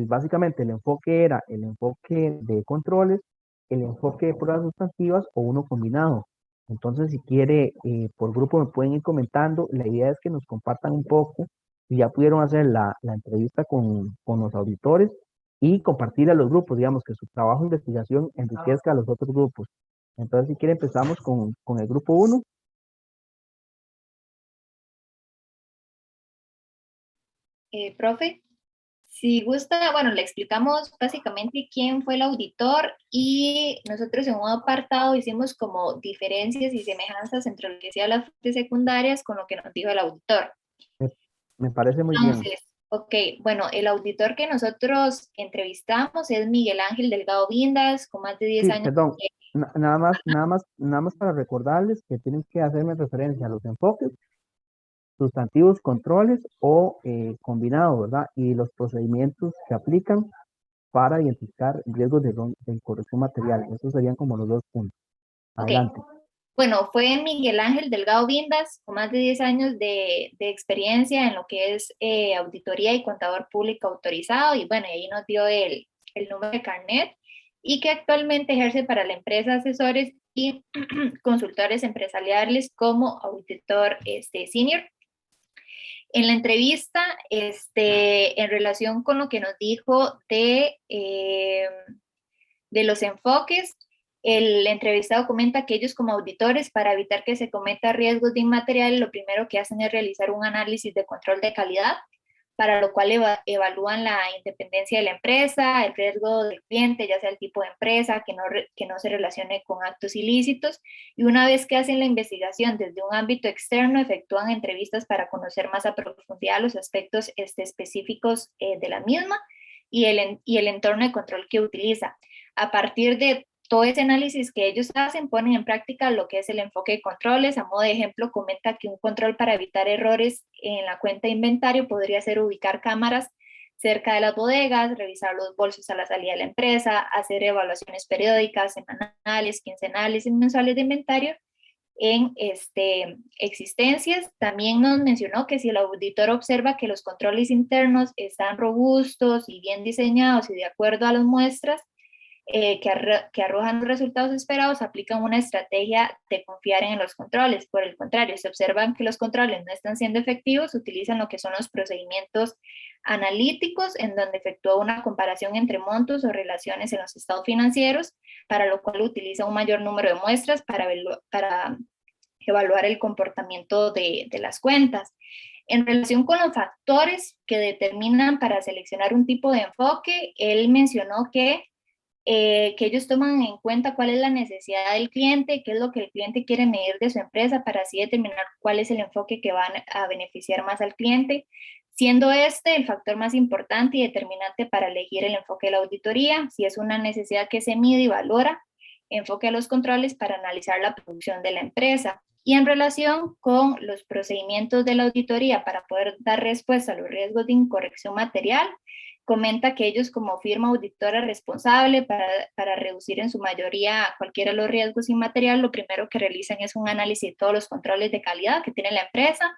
Básicamente el enfoque era el enfoque de controles, el enfoque de pruebas sustantivas o uno combinado. Entonces, si quiere, por grupo me pueden ir comentando. La idea es que nos compartan un poco, si ya pudieron hacer la entrevista con los auditores y compartir a los grupos, digamos, que su trabajo de investigación enriquezca a los otros grupos. Entonces, si quiere, empezamos con el grupo 1. Profe, si gusta, bueno, le explicamos básicamente quién fue el auditor y nosotros en un apartado hicimos como diferencias y semejanzas entre lo que decía las fuentes secundarias con lo que nos dijo el auditor. Me parece muy bien. Entonces, ok, bueno, el auditor que nosotros entrevistamos es Miguel Ángel Delgado Vindas, con más de 10 Sí, años. perdón, nada más para recordarles que tienen que hacerme referencia a los enfoques, sustantivos, controles o combinados, ¿verdad? Y los procedimientos que aplican para identificar riesgos de corrección material. Esos serían como los dos puntos. Ok. Adelante. Bueno, fue Miguel Ángel Delgado Vindas, con más de 10 años de experiencia en lo que es auditoría y contador público autorizado, y bueno, ahí nos dio el número de carnet, y que actualmente ejerce para la empresa asesores y consultores empresariales como auditor senior. En la entrevista, en relación con lo que nos dijo de los enfoques, el entrevistado comenta que ellos como auditores, para evitar que se cometa riesgos de inmaterial, lo primero que hacen es realizar un análisis de control de calidad, para lo cual evalúan la independencia de la empresa, el riesgo del cliente, ya sea el tipo de empresa, que no se relacione con actos ilícitos, y una vez que hacen la investigación desde un ámbito externo, efectúan entrevistas para conocer más a profundidad los aspectos específicos de la misma y el entorno de control que utiliza. A partir de todo ese análisis que ellos hacen, ponen en práctica lo que es el enfoque de controles. A modo de ejemplo, comenta que un control para evitar errores en la cuenta de inventario podría ser ubicar cámaras cerca de las bodegas, revisar los bolsos a la salida de la empresa, hacer evaluaciones periódicas, semanales, quincenales y mensuales de inventario en existencias. También nos mencionó que si el auditor observa que los controles internos están robustos y bien diseñados y de acuerdo a las muestras, que arrojan los resultados esperados, aplican una estrategia de confiar en los controles. Por el contrario, si observan que los controles no están siendo efectivos, utilizan lo que son los procedimientos analíticos, en donde efectúa una comparación entre montos o relaciones en los estados financieros, para lo cual utiliza un mayor número de muestras para evaluar el comportamiento de las cuentas. En relación con los factores que determinan para seleccionar un tipo de enfoque, él mencionó que ellos toman en cuenta cuál es la necesidad del cliente, qué es lo que el cliente quiere medir de su empresa, para así determinar cuál es el enfoque que va a beneficiar más al cliente, siendo este el factor más importante y determinante para elegir el enfoque de la auditoría. Si es una necesidad que se mide y valora, enfoque a los controles para analizar la producción de la empresa. Y en relación con los procedimientos de la auditoría para poder dar respuesta a los riesgos de incorrección material, comenta que ellos, como firma auditora responsable para reducir en su mayoría cualquiera de los riesgos inmateriales, lo primero que realizan es un análisis de todos los controles de calidad que tiene la empresa,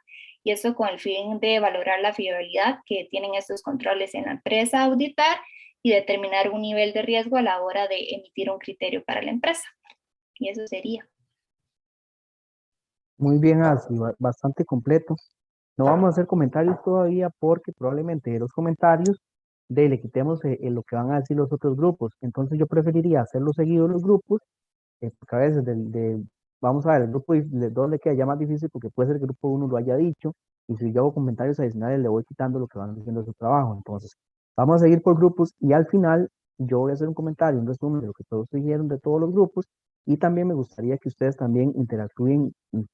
y eso con el fin de valorar la fiabilidad que tienen estos controles en la empresa a auditar y determinar un nivel de riesgo a la hora de emitir un criterio para la empresa. Y eso sería. Muy bien, así, bastante completo. No vamos a hacer comentarios todavía porque probablemente de los comentarios le quitemos lo que van a decir los otros grupos. Entonces yo preferiría hacerlo seguido los grupos, porque a veces vamos a ver, el grupo 2 le queda ya más difícil porque puede ser que el grupo 1 lo haya dicho, y si yo hago comentarios adicionales le voy quitando lo que van diciendo de su trabajo. Entonces vamos a seguir por grupos y al final yo voy a hacer un comentario, un resumen de lo que todos dijeron de todos los grupos, y también me gustaría que ustedes también interactúen,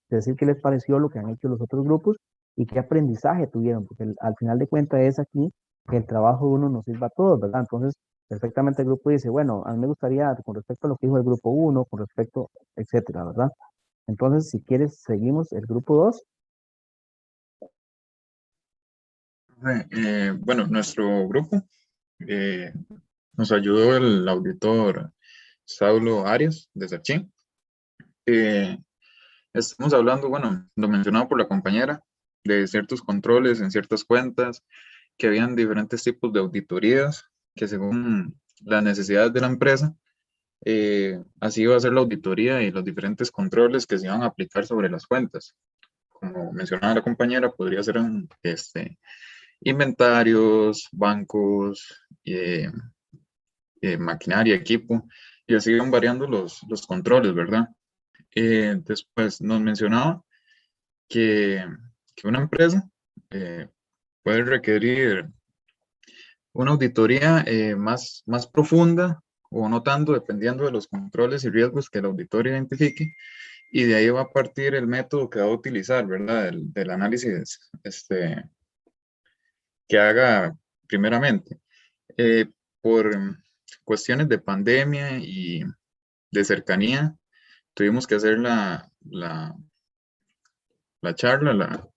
decir qué les pareció lo que han hecho los otros grupos y qué aprendizaje tuvieron, porque al final de cuentas es aquí que el trabajo de uno nos sirva a todos, ¿verdad? Entonces, perfectamente el grupo dice, bueno, a mí me gustaría con respecto a lo que dijo el grupo 1, con respecto, etcétera, ¿verdad? Entonces, si quieres, seguimos el grupo 2. Bueno, nuestro grupo nos ayudó el auditor Saulo Arias de Sachin. Estamos hablando, bueno, lo mencionado por la compañera, de ciertos controles en ciertas cuentas, que habían diferentes tipos de auditorías, que según las necesidades de la empresa, así iba a ser la auditoría y los diferentes controles que se iban a aplicar sobre las cuentas. Como mencionaba la compañera, podría ser inventarios, bancos, maquinaria, equipo, y así van variando los controles, ¿verdad? Después nos mencionaba que una empresa puede requerir una auditoría más profunda o no tanto, dependiendo de los controles y riesgos que el auditor identifique, y de ahí va a partir el método que va a utilizar, ¿verdad? Del análisis que haga primeramente. Por cuestiones de pandemia y de cercanía, tuvimos que hacer la charla, la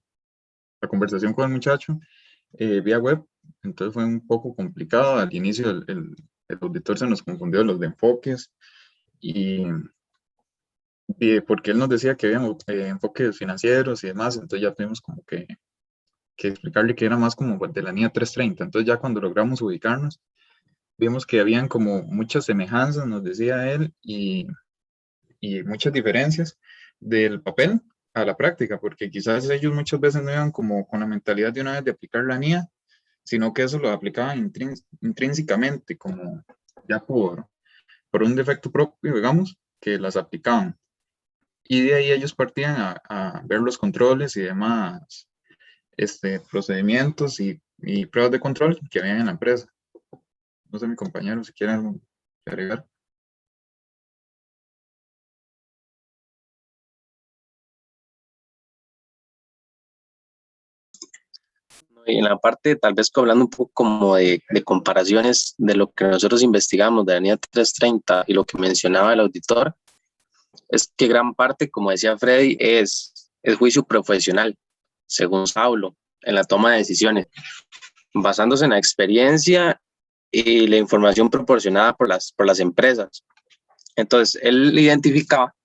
conversación con el muchacho vía web, entonces fue un poco complicado. Al inicio el auditor se nos confundió los de enfoques y porque él nos decía que había enfoques financieros y demás, entonces ya tuvimos como que explicarle que era más como de la NIA 330. Entonces ya cuando logramos ubicarnos, vimos que habían como muchas semejanzas, nos decía él, y muchas diferencias del papel a la práctica, porque quizás ellos muchas veces no iban como con la mentalidad de una vez de aplicar la NIA, sino que eso lo aplicaban intrínsecamente, como ya por un defecto propio, digamos, que las aplicaban. Y de ahí ellos partían a ver los controles y demás procedimientos y pruebas de control que habían en la empresa. No sé, mi compañero, si quieren algo que agregar. Y en la parte, tal vez hablando un poco como de comparaciones de lo que nosotros investigamos de la NIA 330 y lo que mencionaba el auditor, es que gran parte, como decía Freddy, es juicio profesional, según Saulo, en la toma de decisiones, basándose en la experiencia y la información proporcionada por las empresas. Entonces, él identificaba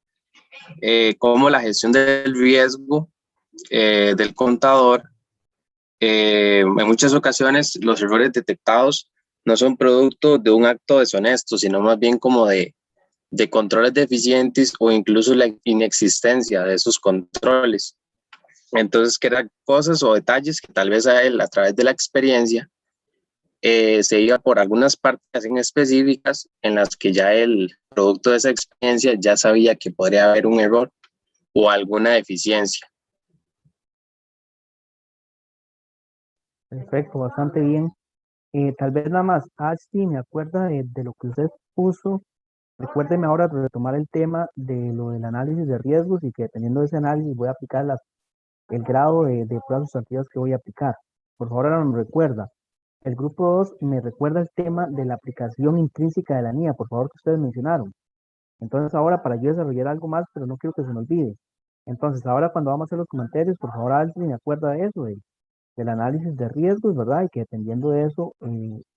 cómo la gestión del riesgo del contador, en muchas ocasiones los errores detectados no son producto de un acto deshonesto, sino más bien como de controles deficientes o incluso la inexistencia de esos controles. Entonces, que eran cosas o detalles que tal vez a él, a través de la experiencia, se iba por algunas partes en específicas en las que ya el producto de esa experiencia ya sabía que podría haber un error o alguna deficiencia. Perfecto, bastante bien. Tal vez nada más, Ashley, me acuerda de lo que usted puso. Recuérdeme ahora retomar el tema de lo del análisis de riesgos y que dependiendo de ese análisis voy a aplicar el grado de pruebas sustantivas que voy a aplicar. Por favor, ahora me recuerda. El grupo 2 me recuerda el tema de la aplicación intrínseca de la NIA, por favor, que ustedes mencionaron. Entonces, ahora para yo desarrollar algo más, pero no quiero que se me olvide. Entonces, ahora cuando vamos a hacer los comentarios, por favor, alguien me acuerda de eso, del análisis de riesgos, ¿verdad? Y que dependiendo de eso,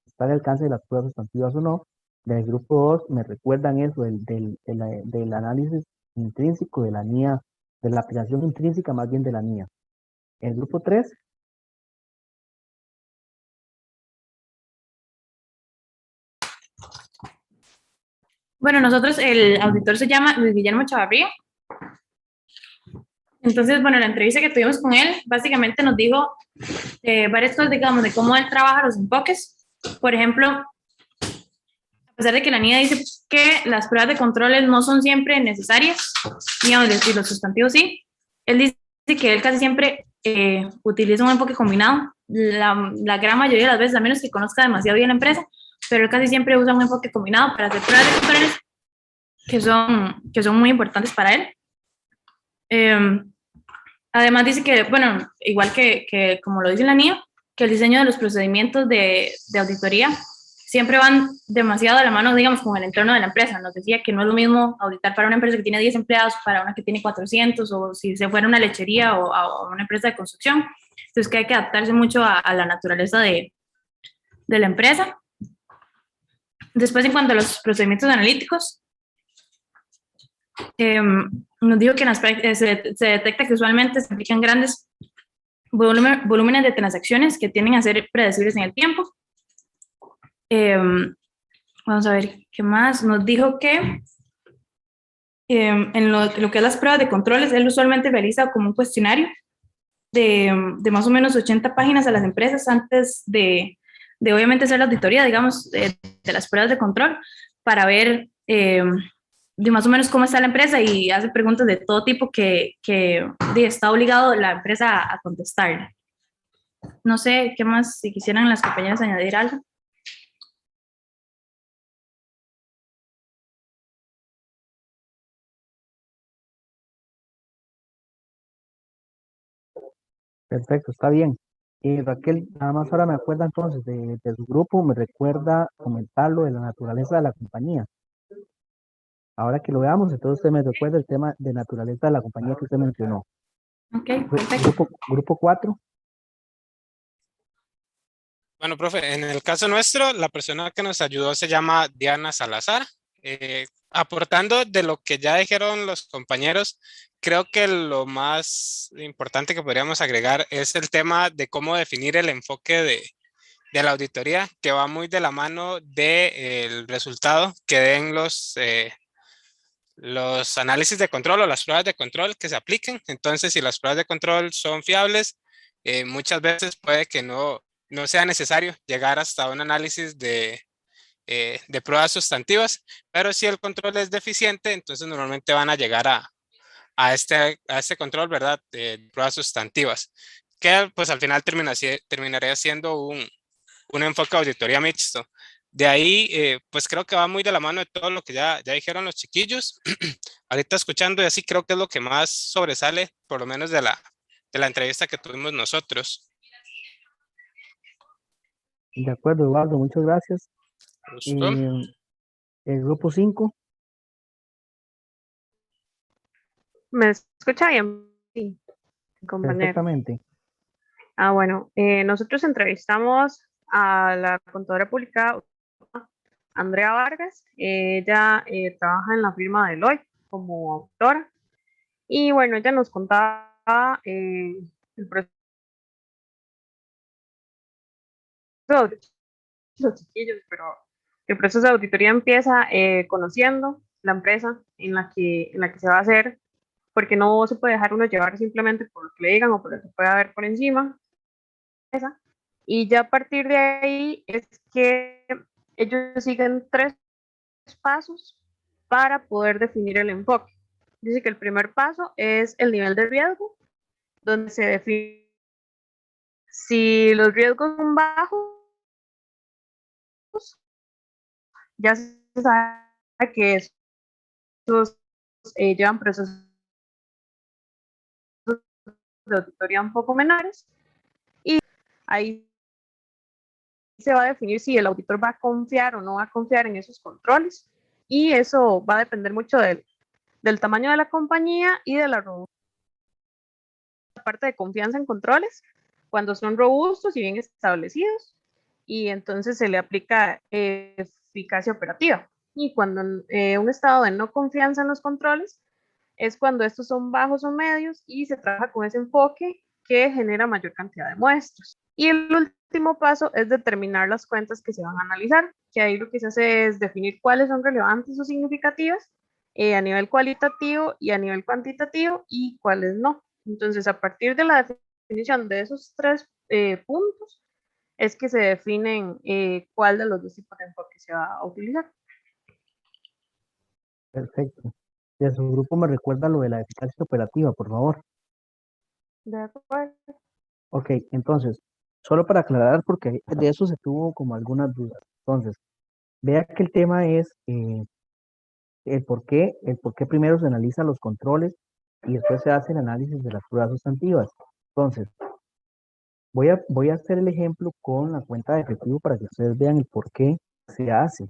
está al alcance de las pruebas sustantivas o no. Del grupo 2 me recuerdan eso, del análisis intrínseco de la NIA, de la aplicación intrínseca más bien de la NIA. El grupo 3. Bueno, nosotros, el auditor se llama Luis Guillermo Chavarría. Entonces, bueno, la entrevista que tuvimos con él, básicamente nos dijo varias cosas, digamos, de cómo él trabaja los enfoques. Por ejemplo, a pesar de que la NIA dice que las pruebas de controles no son siempre necesarias, digamos, y los sustantivos sí, él dice que él casi siempre utiliza un enfoque combinado, la gran mayoría de las veces, a menos que conozca demasiado bien la empresa, pero él casi siempre usa un enfoque combinado para hacer pruebas de controles que son muy importantes para él. Además dice que, bueno, igual que como lo dice la NIA, que el diseño de los procedimientos de auditoría siempre van demasiado a la mano, digamos, con el entorno de la empresa. Nos decía que no es lo mismo auditar para una empresa que tiene 10 empleados, para una que tiene 400, o si se fuera una lechería o a una empresa de construcción. Entonces, que hay que adaptarse mucho a la naturaleza de la empresa. Después, en cuanto a los procedimientos analíticos, nos dijo que en las se detecta que usualmente se aplican grandes volúmenes de transacciones que tienden a ser predecibles en el tiempo. Vamos a ver, ¿qué más? Nos dijo que en lo que es las pruebas de controles, él usualmente realiza como un cuestionario de más o menos 80 páginas a las empresas antes de obviamente hacer la auditoría, digamos, de las pruebas de control, para ver de más o menos cómo está la empresa, y hace preguntas de todo tipo que está obligado la empresa a contestar. No sé, ¿qué más? Si quisieran las compañeras añadir algo. Perfecto, está bien. Raquel, nada más ahora me acuerda entonces de su grupo, me recuerda comentar lo de la naturaleza de la compañía. Ahora que lo veamos, entonces usted me recuerda el tema de naturaleza de la compañía que usted mencionó. Ok, perfecto. Grupo 4. Bueno, profe, en el caso nuestro, la persona que nos ayudó se llama Diana Salazar. Aportando de lo que ya dijeron los compañeros, creo que lo más importante que podríamos agregar es el tema de cómo definir el enfoque de la auditoría, que va muy de la mano del resultado que den los análisis de control o las pruebas de control que se apliquen. Entonces, si las pruebas de control son fiables, muchas veces puede que no sea necesario llegar hasta un análisis de pruebas sustantivas, pero si el control es deficiente, entonces normalmente van a llegar a este control, ¿verdad? De pruebas sustantivas, que pues al final terminaría siendo un enfoque de auditoría mixto. De ahí, pues creo que va muy de la mano de todo lo que ya dijeron los chiquillos. Ahorita escuchando y así creo que es lo que más sobresale, por lo menos de la entrevista que tuvimos nosotros. De acuerdo, Eduardo, muchas gracias. ¿Justo? El grupo 5. ¿Me escucha bien? Sí, compañero. Perfectamente. Bueno, nosotros entrevistamos a la contadora pública Andrea Vargas. Ella trabaja en la firma Deloitte como auditora. Y bueno, ella nos contaba el proceso de los chiquillos, pero el proceso de auditoría empieza conociendo la empresa en la que se va a hacer, porque no se puede dejar uno llevar simplemente por lo que le digan o por lo que pueda ver por encima. Y ya a partir de ahí es que ellos siguen 3 pasos para poder definir el enfoque. Dice que el primer paso es el nivel de riesgo, donde se define si los riesgos son bajos, ya se sabe que estos llevan procesos de auditoría un poco menores, y ahí se va a definir si el auditor va a confiar o no va a confiar en esos controles, y eso va a depender mucho del tamaño de la compañía y de la parte de confianza en controles, cuando son robustos y bien establecidos, y entonces se le aplica eficacia operativa. Y cuando un estado de no confianza en los controles es cuando estos son bajos o medios y se trabaja con ese enfoque que genera mayor cantidad de muestras. Y el último paso es determinar las cuentas que se van a analizar, que ahí lo que se hace es definir cuáles son relevantes o significativas a nivel cualitativo y a nivel cuantitativo, y cuáles no. Entonces, a partir de la definición de esos 3 puntos, es que se definen cuál de los 2 tipos de enfoque se va a utilizar. Perfecto. De su grupo me recuerda lo de la eficacia operativa, por favor. De acuerdo. Ok, entonces, solo para aclarar, porque de eso se tuvo como algunas dudas. Entonces, vea que el tema es el por qué primero se analizan los controles y después se hace el análisis de las pruebas sustantivas. Entonces, voy a hacer el ejemplo con la cuenta de efectivo para que ustedes vean el por qué se hace.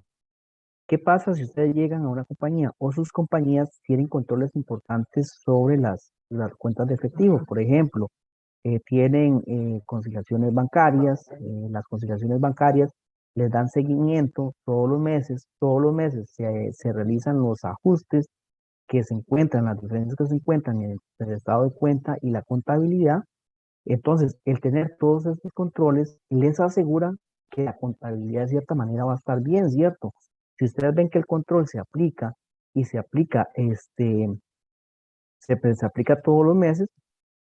¿Qué pasa si ustedes llegan a una compañía o sus compañías tienen controles importantes sobre las cuentas de efectivo? Por ejemplo, tienen conciliaciones bancarias, las conciliaciones bancarias les dan seguimiento todos los meses se realizan los ajustes que se encuentran, las diferencias que se encuentran en el estado de cuenta y la contabilidad. Entonces, el tener todos estos controles les asegura que la contabilidad de cierta manera va a estar bien, ¿cierto? Si ustedes ven que el control se aplica y se aplica, se aplica todos los meses,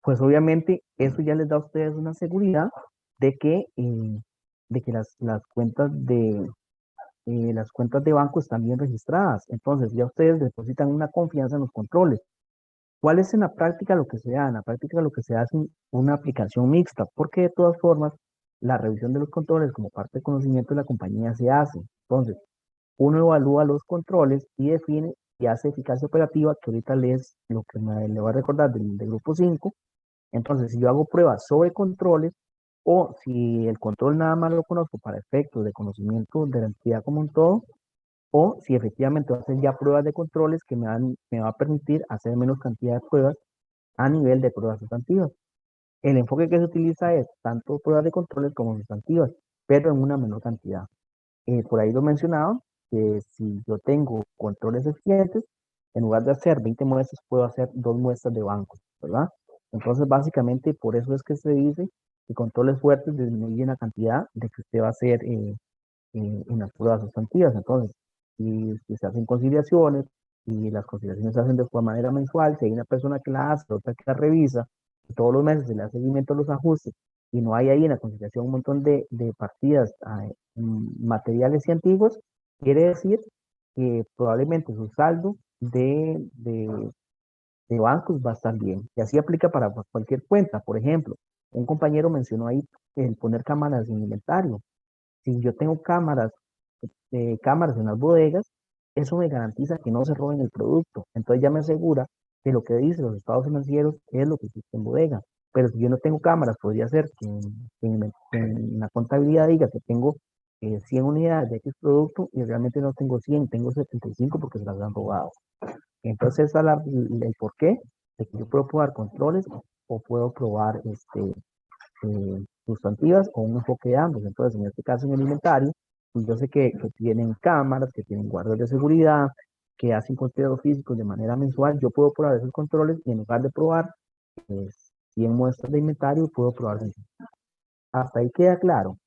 pues obviamente eso ya les da a ustedes una seguridad de que las cuentas de banco están bien registradas. Entonces, ya ustedes depositan una confianza en los controles. ¿Cuál es en la práctica lo que se da? En la práctica lo que se hace es una aplicación mixta, porque de todas formas la revisión de los controles como parte del conocimiento de la compañía se hace. Entonces, uno evalúa los controles y define y hace eficacia operativa, que ahorita lees lo que le voy a recordar del grupo 5. Entonces, si yo hago pruebas sobre controles o si el control nada más lo conozco para efectos de conocimiento de la entidad como un todo, o si efectivamente va a hacer ya pruebas de controles que me va a permitir hacer menos cantidad de pruebas a nivel de pruebas sustantivas. El enfoque que se utiliza es tanto pruebas de controles como sustantivas, pero en una menor cantidad. Por ahí lo mencionaba, que si yo tengo controles eficientes, en lugar de hacer 20 muestras, puedo hacer 2 muestras de banco, ¿verdad? Entonces, básicamente, por eso es que se dice que controles fuertes disminuyen la cantidad de que usted va a hacer en las pruebas sustantivas. Entonces, si se hacen conciliaciones y las conciliaciones se hacen de manera mensual, si hay una persona que la hace, otra que la revisa, y todos los meses se le hace seguimiento a los ajustes, y no hay ahí en la conciliación un montón de partidas materiales y antiguos, quiere decir que probablemente su saldo de bancos va a estar bien. Y así aplica para cualquier cuenta. Por ejemplo, un compañero mencionó ahí el poner cámaras en inventario. Si yo tengo cámaras en las bodegas, eso me garantiza que no se roben el producto. Entonces ya me asegura que lo que dicen los estados financieros es lo que existe en bodega. Pero si yo no tengo cámaras, podría ser que en la contabilidad diga que tengo 100 unidades de X producto y realmente no tengo 100, tengo 75 porque se las han robado. Entonces, esa es el porqué de que yo puedo probar controles o puedo probar sustantivas o un enfoque de ambos. Entonces, en este caso, en el inventario, pues yo sé que tienen cámaras, que tienen guardias de seguridad, que hacen conteos físicos de manera mensual. Yo puedo probar esos controles y en lugar de probar 100 muestras de inventario, puedo probar 20. Hasta ahí queda claro.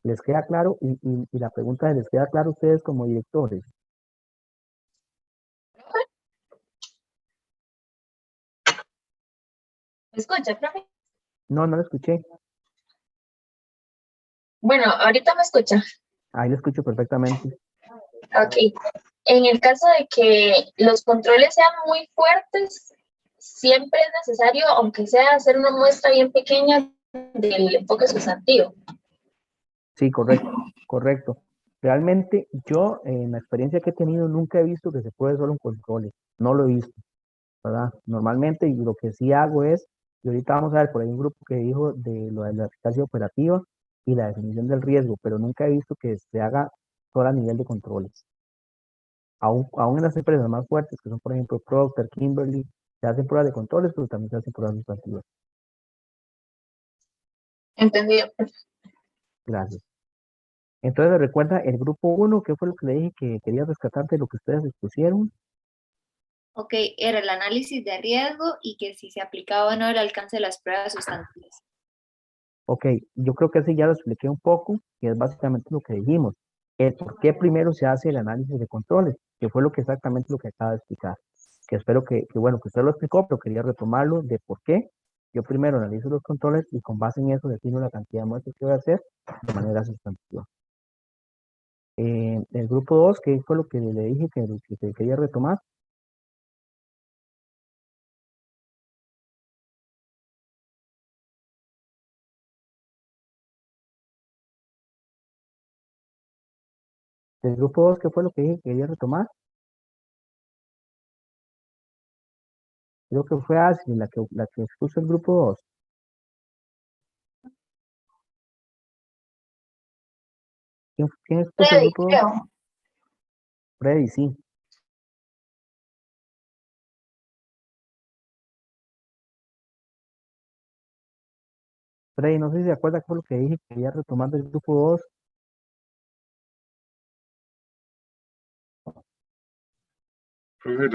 ¿Les queda claro? Y la pregunta es, ¿les queda claro a ustedes como directores? ¿Me escucha, profe? No, no lo escuché. Bueno, ahorita me escucha. Ahí lo escucho perfectamente. Ok. En el caso de que los controles sean muy fuertes, siempre es necesario, aunque sea hacer una muestra bien pequeña del enfoque sustantivo. Sí, correcto, correcto. Realmente yo en la experiencia que he tenido nunca he visto que se puede solo un control. No lo he visto, ¿verdad? Normalmente y lo que sí hago es, y ahorita vamos a ver por ahí un grupo que dijo de lo de la eficacia operativa y la definición del riesgo, pero nunca he visto que se haga solo a nivel de controles. Aún en las empresas más fuertes, que son por ejemplo Procter, Kimberly, se hacen pruebas de controles, pero también se hacen pruebas sustantivas. Entendido. Gracias. Entonces, recuerda el grupo 1, ¿qué fue lo que le dije que quería rescatar de lo que ustedes expusieron? Ok, era el análisis de riesgo y que si se aplicaba o no el alcance de las pruebas sustantivas. Ok, yo creo que ese ya lo expliqué un poco, que es básicamente lo que dijimos. El por qué primero se hace el análisis de controles, que fue lo que exactamente lo que acaba de explicar. Que espero bueno, que usted lo explicó, pero quería retomarlo de por qué. Yo primero analizo los controles y con base en eso defino la cantidad de muestras que voy a hacer de manera sustantiva. El grupo 2, que fue lo que le dije que quería retomar. El grupo 2, ¿qué fue lo que dije que quería retomar? Creo que fue Ashley la que expuso el grupo 2. ¿Quién expuso el Freddy, grupo 2? creo. Freddy, sí. Freddy, no sé si se acuerda qué fue lo que dije, que quería retomar del grupo 2. Profe,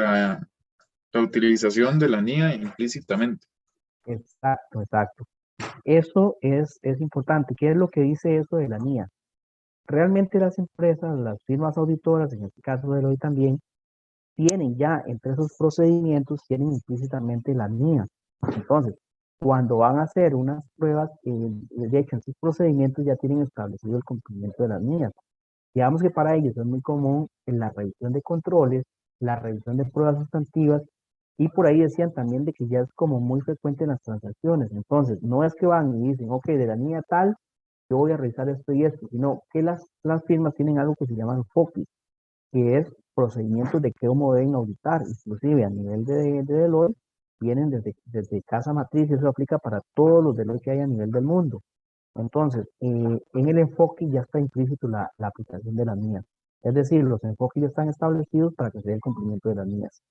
la utilización de la NIA implícitamente. Exacto, exacto. Eso es importante. ¿Qué es lo que dice eso de la NIA? Realmente las empresas, las firmas auditoras, en este caso de hoy también, tienen ya entre esos procedimientos, tienen implícitamente la NIA. Entonces, cuando van a hacer unas pruebas, de hecho, en sus procedimientos ya tienen establecido el cumplimiento de las NIA. Digamos que para ellos es muy común en la revisión de controles, la revisión de pruebas sustantivas, y por ahí decían también de que ya es como muy frecuente en las transacciones. Entonces, no es que van y dicen, ok, de la NIA tal, yo voy a revisar esto y esto, sino que las firmas tienen algo que se llama FOPI, que es procedimientos de cómo deben auditar, inclusive a nivel de Deloitte, vienen desde casa matriz, y eso aplica para todos los Deloitte que hay a nivel del mundo. Entonces, en el enfoque ya está implícito la aplicación de las NIAs. Es decir, los enfoques ya están establecidos para que se dé el cumplimiento de las NIAs.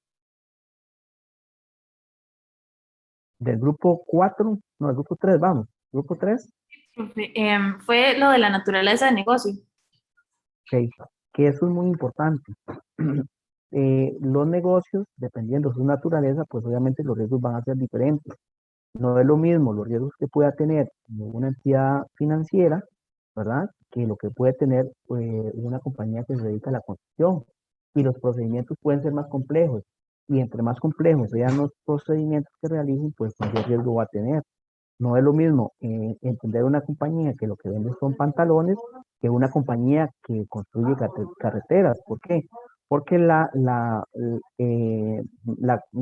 Del grupo 4, no, del grupo 3, vamos. Grupo 3, Profe, fue lo de la naturaleza del negocio. ok, que eso es muy importante. Los negocios, dependiendo de su naturaleza, pues obviamente los riesgos van a ser diferentes. No es lo mismo los riesgos que pueda tener una entidad financiera, ¿verdad? Que lo que puede tener una compañía que se dedica a la construcción. Y los procedimientos pueden ser más complejos. Y entre más complejos sean los procedimientos que realicen, pues mayor riesgo va a tener. No es lo mismo entender una compañía que lo que vende son pantalones que una compañía que construye carreteras. ¿Por qué? Porque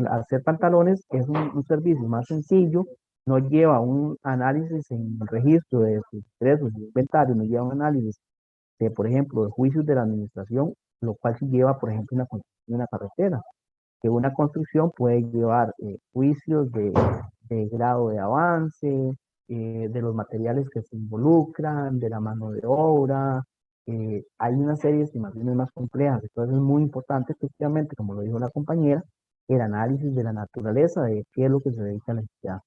hacer pantalones es un servicio más sencillo, no lleva un análisis en el registro de sus ingresos y inventarios, no lleva un análisis de, por ejemplo, de juicios de la administración, lo cual sí lleva, por ejemplo, una construcción de una carretera, que una construcción puede llevar juicios de grado de avance, de los materiales que se involucran, de la mano de obra. Hay una serie de estimaciones más complejas. Entonces es muy importante, efectivamente, como lo dijo la compañera, el análisis de la naturaleza de qué es lo que se dedica a la entidad.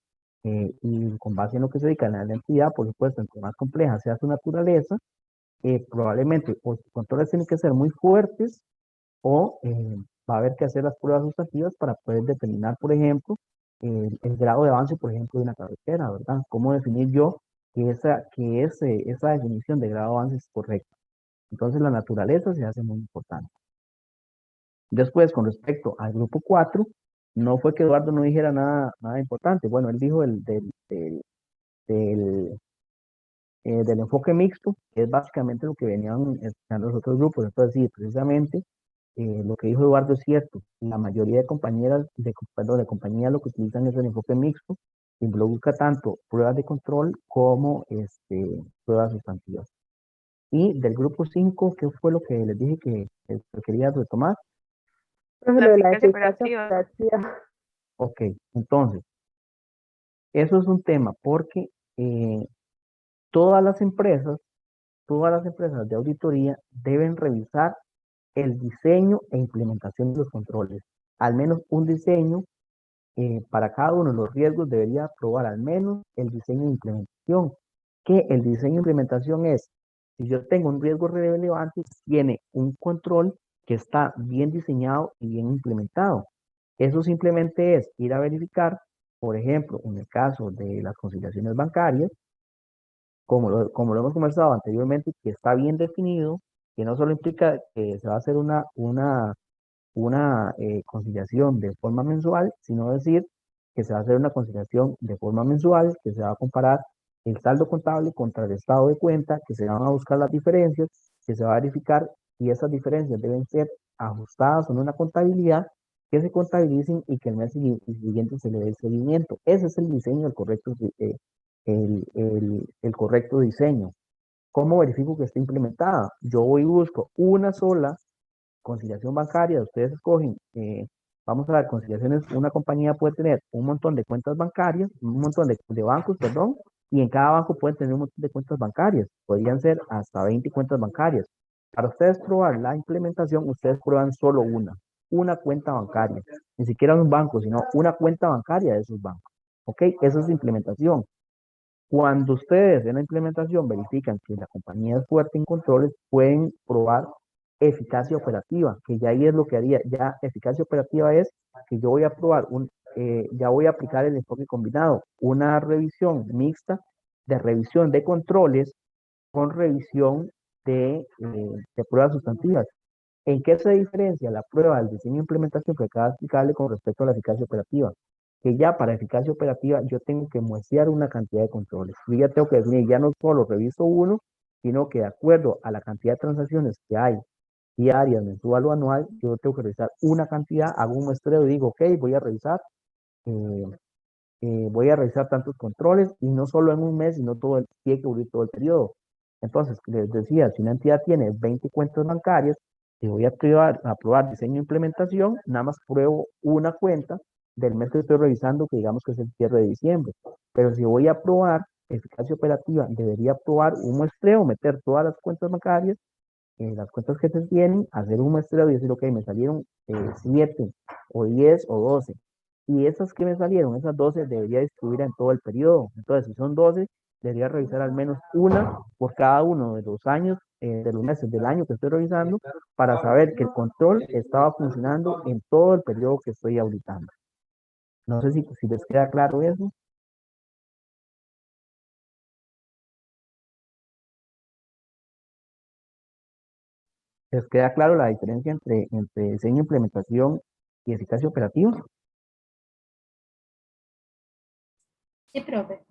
Y con base en lo que se dedica a la entidad, por supuesto, entre más compleja sea su naturaleza, probablemente o sus controles tienen que ser muy fuertes o va a haber que hacer las pruebas sustantivas para poder determinar, por ejemplo, el grado de avance, por ejemplo, de una carretera, ¿verdad? ¿Cómo definir yo esa definición de grado de avance es correcta? Entonces, la naturaleza se hace muy importante. Después, con respecto al grupo 4, no fue que Eduardo no dijera nada importante. Bueno, él dijo del, del enfoque mixto, que es básicamente lo que venían explicando los otros grupos. Entonces, sí, precisamente lo que dijo Eduardo es cierto. La mayoría de compañeras, de compañías lo que utilizan es el enfoque mixto, que involucra tanto pruebas de control como pruebas sustantivas. Y del grupo 5, ¿qué fue lo que les dije que quería retomar? Profe, La lo de la eficacia eficacia operativa. operativa. Ok, entonces, eso es un tema porque todas las empresas de auditoría deben revisar el diseño e implementación de los controles. Al menos un diseño para cada uno de los riesgos debería aprobar al menos el diseño de implementación. Que el diseño de implementación es, si yo tengo un riesgo relevante, tiene un control que está bien diseñado y bien implementado. Eso simplemente es ir a verificar, por ejemplo, en el caso de las conciliaciones bancarias, como lo hemos conversado anteriormente, que está bien definido, que no solo implica que se va a hacer una conciliación de forma mensual, sino decir que se va a hacer una conciliación de forma mensual, que se va a comparar el saldo contable contra el estado de cuenta, que se van a buscar las diferencias, que se va a verificar si esas diferencias deben ser ajustadas en una contabilidad, que se contabilicen y que el mes siguiente se le dé el seguimiento. Ese es el diseño, el correcto diseño. ¿Cómo verifico que esté implementada? Yo voy y busco una sola conciliación bancaria, ustedes escogen Vamos a ver, conciliaciones, una compañía puede tener un montón de cuentas bancarias, un montón de bancos, perdón, y en cada banco pueden tener un montón de cuentas bancarias. Podrían ser hasta 20 cuentas bancarias. Para ustedes probar la implementación, ustedes prueban solo una cuenta bancaria. Ni siquiera un banco, sino una cuenta bancaria de esos bancos. ¿Ok? Eso es implementación. Cuando ustedes en la implementación verifican que la compañía es fuerte en controles, pueden probar eficacia operativa, que ya ahí es lo que haría. Ya eficacia operativa es que yo voy a probar, ya voy a aplicar el enfoque combinado, una revisión mixta de revisión de controles con revisión de pruebas sustantivas. ¿En qué se diferencia la prueba del diseño e implementación que acaba de explicarle con respecto a la eficacia operativa? Que ya para eficacia operativa yo tengo que muestrear una cantidad de controles. Yo ya tengo que definir, ya no solo reviso uno, sino que de acuerdo a la cantidad de transacciones que hay diarias, mensual o anual, yo tengo que revisar una cantidad, hago un muestreo y digo, ok, eh, voy a revisar tantos controles y no solo en un mes, sino tiene que cubrir todo el periodo. Entonces, les decía, si una entidad tiene 20 cuentas bancarias, si voy a probar diseño e implementación, nada más pruebo una cuenta del mes que estoy revisando, que digamos que es el cierre de diciembre. Pero si voy a probar eficacia operativa, debería probar un muestreo, meter todas las cuentas bancarias, las cuentas que se tienen, hacer un muestreo y decir, ok, me salieron 7 o 10 o 12. Y esas que me salieron, esas 12, debería distribuir en todo el periodo. Entonces, si son 12, debería revisar al menos una por cada uno de los años, de los meses del año que estoy revisando, para saber que el control estaba funcionando en todo el periodo que estoy auditando. No sé si les queda claro eso. ¿Les queda claro la diferencia entre diseño, implementación y eficacia operativa? Sí, profe.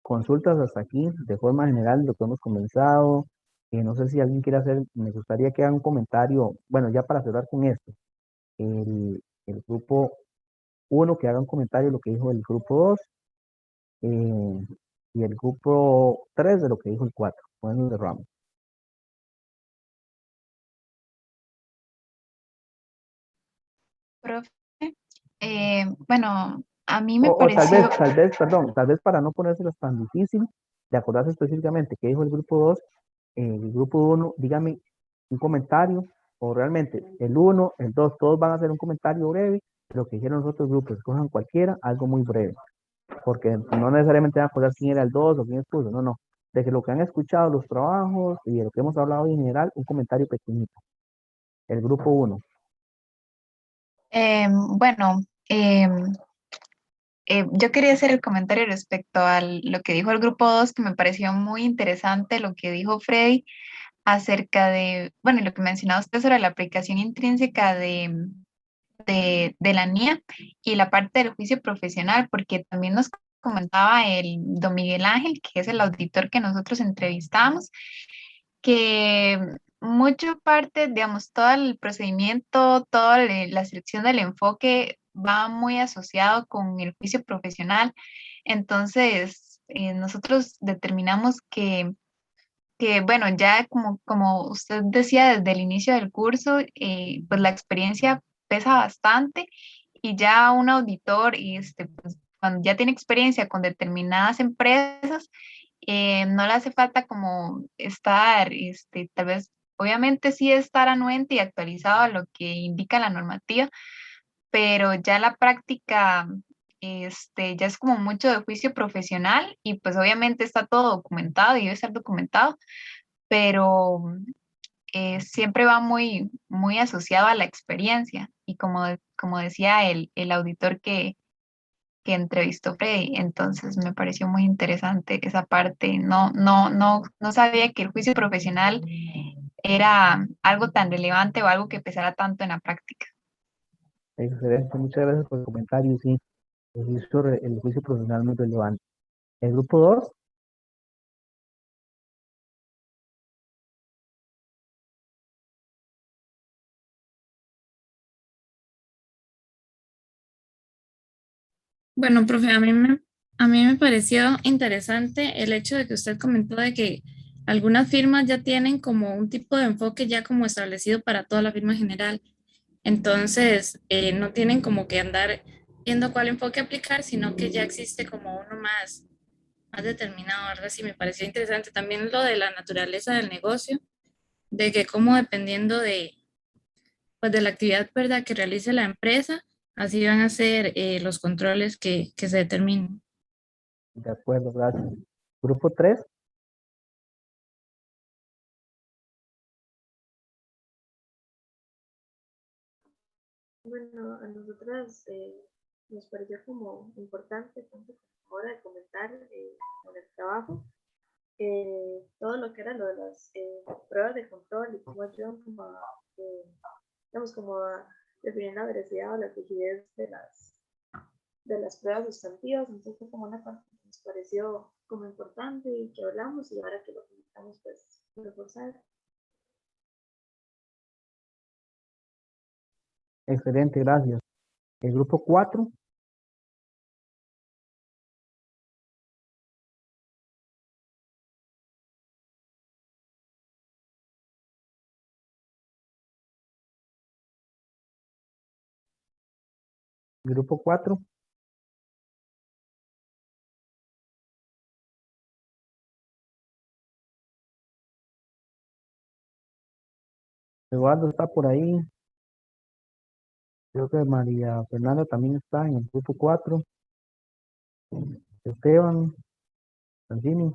Consultas hasta aquí, de forma general, lo que hemos comenzado. No sé si alguien quiere hacer, me gustaría que haga un comentario, bueno, ya para cerrar con esto, el grupo 1 que haga un comentario de lo que dijo el grupo 2 y el grupo 3 de lo que dijo el 4. Bueno, de Ramos. Profe, bueno, a mí me O pareció, perdón, tal vez para no ponérselos tan difícil, de acordarse específicamente qué dijo el grupo 2, el grupo 1, dígame un comentario, o realmente el 1, el 2, todos van a hacer un comentario breve de lo que dijeron los otros grupos, escojan cualquiera, algo muy breve, porque no necesariamente van a acordar quién era el 2 o quién expuso, no, no, de que lo que han escuchado, los trabajos y de lo que hemos hablado en general, un comentario pequeñito. El grupo 1. bueno, yo quería hacer el comentario respecto a lo que dijo el grupo 2, que me pareció muy interesante lo que dijo Freddy acerca de, bueno, y lo que mencionaba usted sobre la aplicación intrínseca de la NIA y la parte del juicio profesional, porque también nos comentaba el don Miguel Ángel, que es el auditor que nosotros entrevistamos, que mucha parte, digamos, todo el procedimiento, toda la selección del enfoque va muy asociado con el juicio profesional. Entonces, nosotros determinamos que, bueno, ya como usted decía desde el inicio del curso, pues la experiencia pesa bastante y ya un auditor, pues, cuando ya tiene experiencia con determinadas empresas, no le hace falta como estar, tal vez, obviamente sí estar anuente y actualizado a lo que indica la normativa, pero ya la práctica, ya es como mucho de juicio profesional y pues obviamente está todo documentado y debe ser documentado, pero siempre va muy, muy asociado a la experiencia y como decía el auditor que entrevistó Freddy, entonces me pareció muy interesante esa parte. No sabía que el juicio profesional era algo tan relevante o algo que pesara tanto en la práctica. Excelente, muchas gracias por el comentario, sí, el juicio profesional muy relevante. El grupo 2. Bueno, profe, a mí me pareció interesante el hecho de que usted comentó de que algunas firmas ya tienen como un tipo de enfoque ya como establecido para toda la firma general. Entonces, no tienen como que andar viendo cuál enfoque aplicar, sino que ya existe como uno más determinado, algo así. Me pareció interesante también lo de la naturaleza del negocio, de que como dependiendo de, pues, de la actividad, ¿verdad?, que realice la empresa, así van a ser los controles que se determinen. De acuerdo, gracias. Grupo 3. Bueno, a nosotras nos pareció como importante, tanto como hora de comentar en el trabajo, todo lo que era lo de las pruebas de control y cómo ayudan como a, digamos, como a definir la veracidad o la rigidez de las pruebas sustantivas. Entonces fue como una parte que nos pareció como importante y que hablamos, y ahora que lo comentamos, pues reforzar. Excelente, gracias. El grupo 4. Grupo 4. Eduardo está por ahí. Creo que María Fernanda también está en el grupo 4. Esteban, Francini.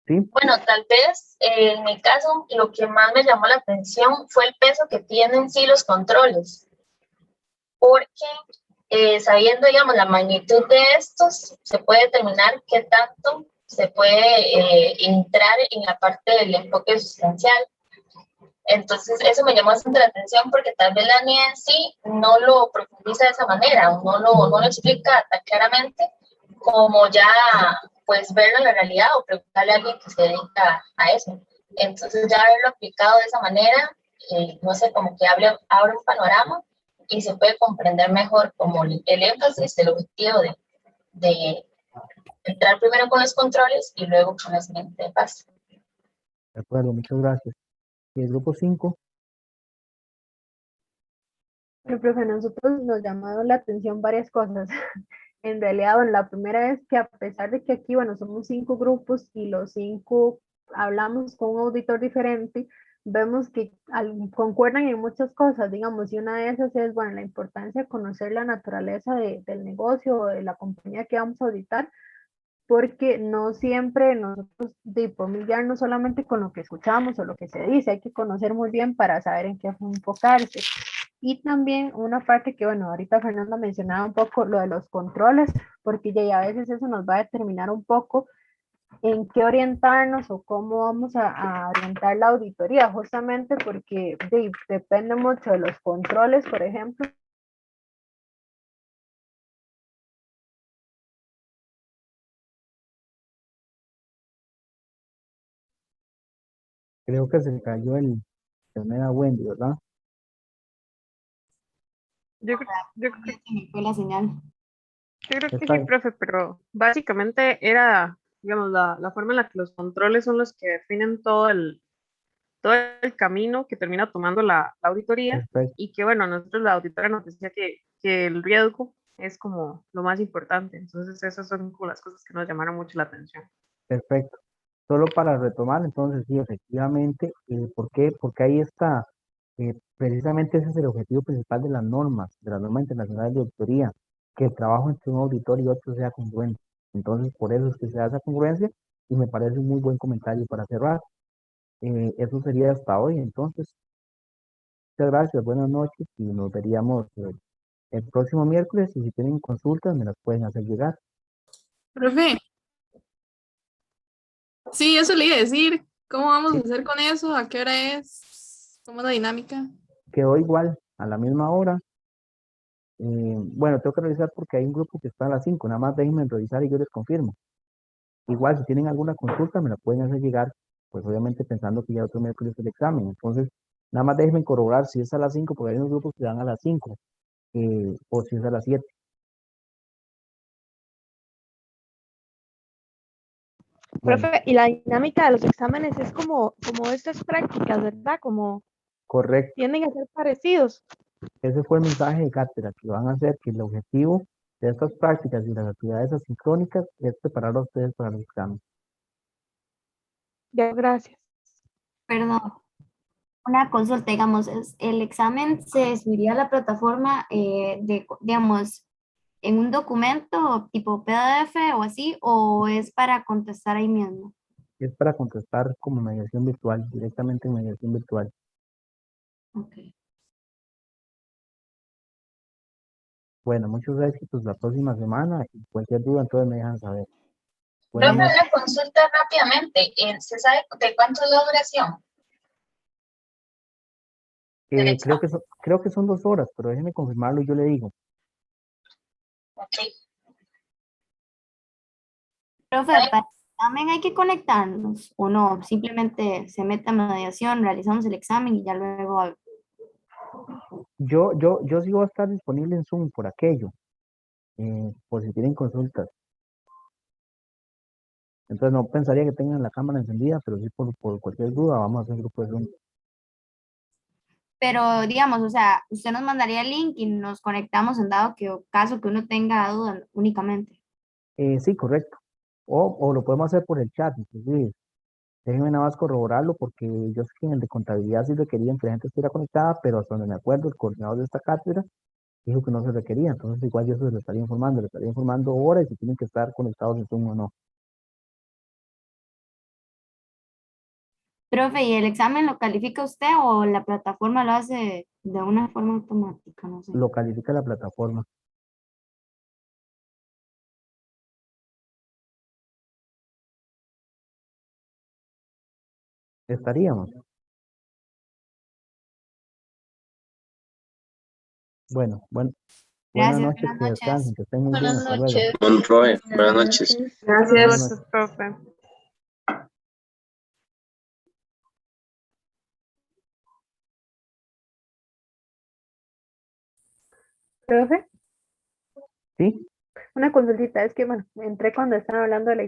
Sí, Bueno, tal vez en mi caso lo que más me llamó la atención fue el peso que tienen sí los controles, porque sabiendo, digamos, la magnitud de estos, se puede determinar qué tanto se puede entrar en la parte del enfoque sustancial. Entonces, eso me llamó bastante la atención, porque tal vez la NIE en sí no lo profundiza de esa manera, o no lo explica tan claramente como ya, pues, verlo en la realidad o preguntarle a alguien que se dedica a eso. Entonces, ya haberlo aplicado de esa manera, no sé, como que abre un panorama y se puede comprender mejor como el énfasis, el objetivo de entrar primero con los controles y luego con la siguiente fase. de acuerdo, muchas gracias. Y el grupo 5. Bueno, profe, a nosotros nos llamaron la atención varias cosas. En realidad, bueno, la primera es que a pesar de que aquí, bueno, somos 5 grupos y los 5 hablamos con un auditor diferente, vemos que concuerdan en muchas cosas, digamos, y una de esas es, bueno, la importancia de conocer la naturaleza del negocio o de la compañía que vamos a auditar, porque no siempre nosotros podemos guiarnos solamente con lo que escuchamos o lo que se dice, hay que conocer muy bien para saber en qué enfocarse. Y también una parte que, bueno, ahorita Fernanda mencionaba un poco lo de los controles, porque ya a veces eso nos va a determinar un poco en qué orientarnos o cómo vamos a orientar la auditoría, justamente porque depende mucho de los controles, por ejemplo. Creo que se cayó el internet a Wendy, ¿verdad? Yo creo que fue la señal. Yo creo que Está sí, bien. profe, pero básicamente era, digamos, la forma en la que los controles son los que definen todo el camino que termina tomando la auditoría, Perfecto, y que, bueno, nosotros la auditora nos decía que el riesgo es como lo más importante. Entonces esas son como las cosas que nos llamaron mucho la atención. perfecto. Solo para retomar, entonces, sí, efectivamente, ¿por qué? Porque ahí está, precisamente ese es el objetivo principal de las normas internacionales de auditoría, que el trabajo entre un auditor y otro sea congruente. Entonces, por eso es que se da esa congruencia, y me parece un muy buen comentario para cerrar. Eso sería hasta hoy, entonces, muchas gracias, buenas noches, y nos veríamos el próximo miércoles, y si tienen consultas me las pueden hacer llegar. Profe, sí, eso le iba a decir. ¿Cómo vamos a Sí, hacer con eso? ¿A qué hora es? ¿Cómo es la dinámica? quedó igual, a la misma hora. Bueno, tengo que revisar porque hay un grupo que está a las 5. Nada más déjenme revisar y yo les confirmo. Igual, si tienen alguna consulta, me la pueden hacer llegar, pues obviamente pensando que ya otro miércoles es el examen. Entonces, nada más déjenme corroborar si es a las 5, porque hay unos grupos que dan a las 5, o si es a las 7. Bueno, Profe, y la dinámica de los exámenes es como estas prácticas, ¿verdad? Como correcto. tienden a ser parecidos. Ese fue el mensaje de cátedra, que van a hacer que el objetivo de estas prácticas y las actividades asincrónicas es preparar a ustedes para los exámenes. Ya, gracias. Perdón, una consulta, digamos, el examen se subiría a la plataforma digamos, en un documento tipo PDF o así, o es para contestar ahí mismo. Es para contestar como mediación virtual, directamente en mediación virtual. Okay. Bueno, muchos éxitos la próxima semana y cualquier duda entonces me dejan saber. Buenas Profe, noches. una consulta rápidamente. ¿Se sabe de cuánto es la duración del examen? Creo que son 2 horas, pero déjenme confirmarlo y yo le digo. Ok. Profe, para el examen hay que conectarnos o no, simplemente se mete a mediación, realizamos el examen y ya luego. Yo sí voy a estar disponible en Zoom por aquello, por si tienen consultas. Entonces no pensaría que tengan la cámara encendida, pero sí por cualquier duda vamos a hacer grupo de Zoom. Pero digamos, o sea, usted nos mandaría el link y nos conectamos en dado que caso que uno tenga duda únicamente. Sí, correcto. O lo podemos hacer por el chat, inclusive. Déjenme nada más corroborarlo porque yo sé que en el de contabilidad sí requerían que la gente estuviera conectada, pero hasta donde me acuerdo, el coordinador de esta cátedra dijo que no se requería. Entonces igual yo se lo estaría informando ahora y si tienen que estar conectados en Zoom o no. Profe, ¿y el examen lo califica usted o la plataforma lo hace de una forma automática? No sé. Lo califica la plataforma. Estaríamos. Bueno, buenas Gracias, noches, buenas que descansen, noches. que estén muy bien, Buenas hasta luego. noches. Bueno, profe, buenas noches. Buenas Gracias, noches. profe. Profe, ¿Sí? una consultita, es que bueno, entré cuando estaban hablando de la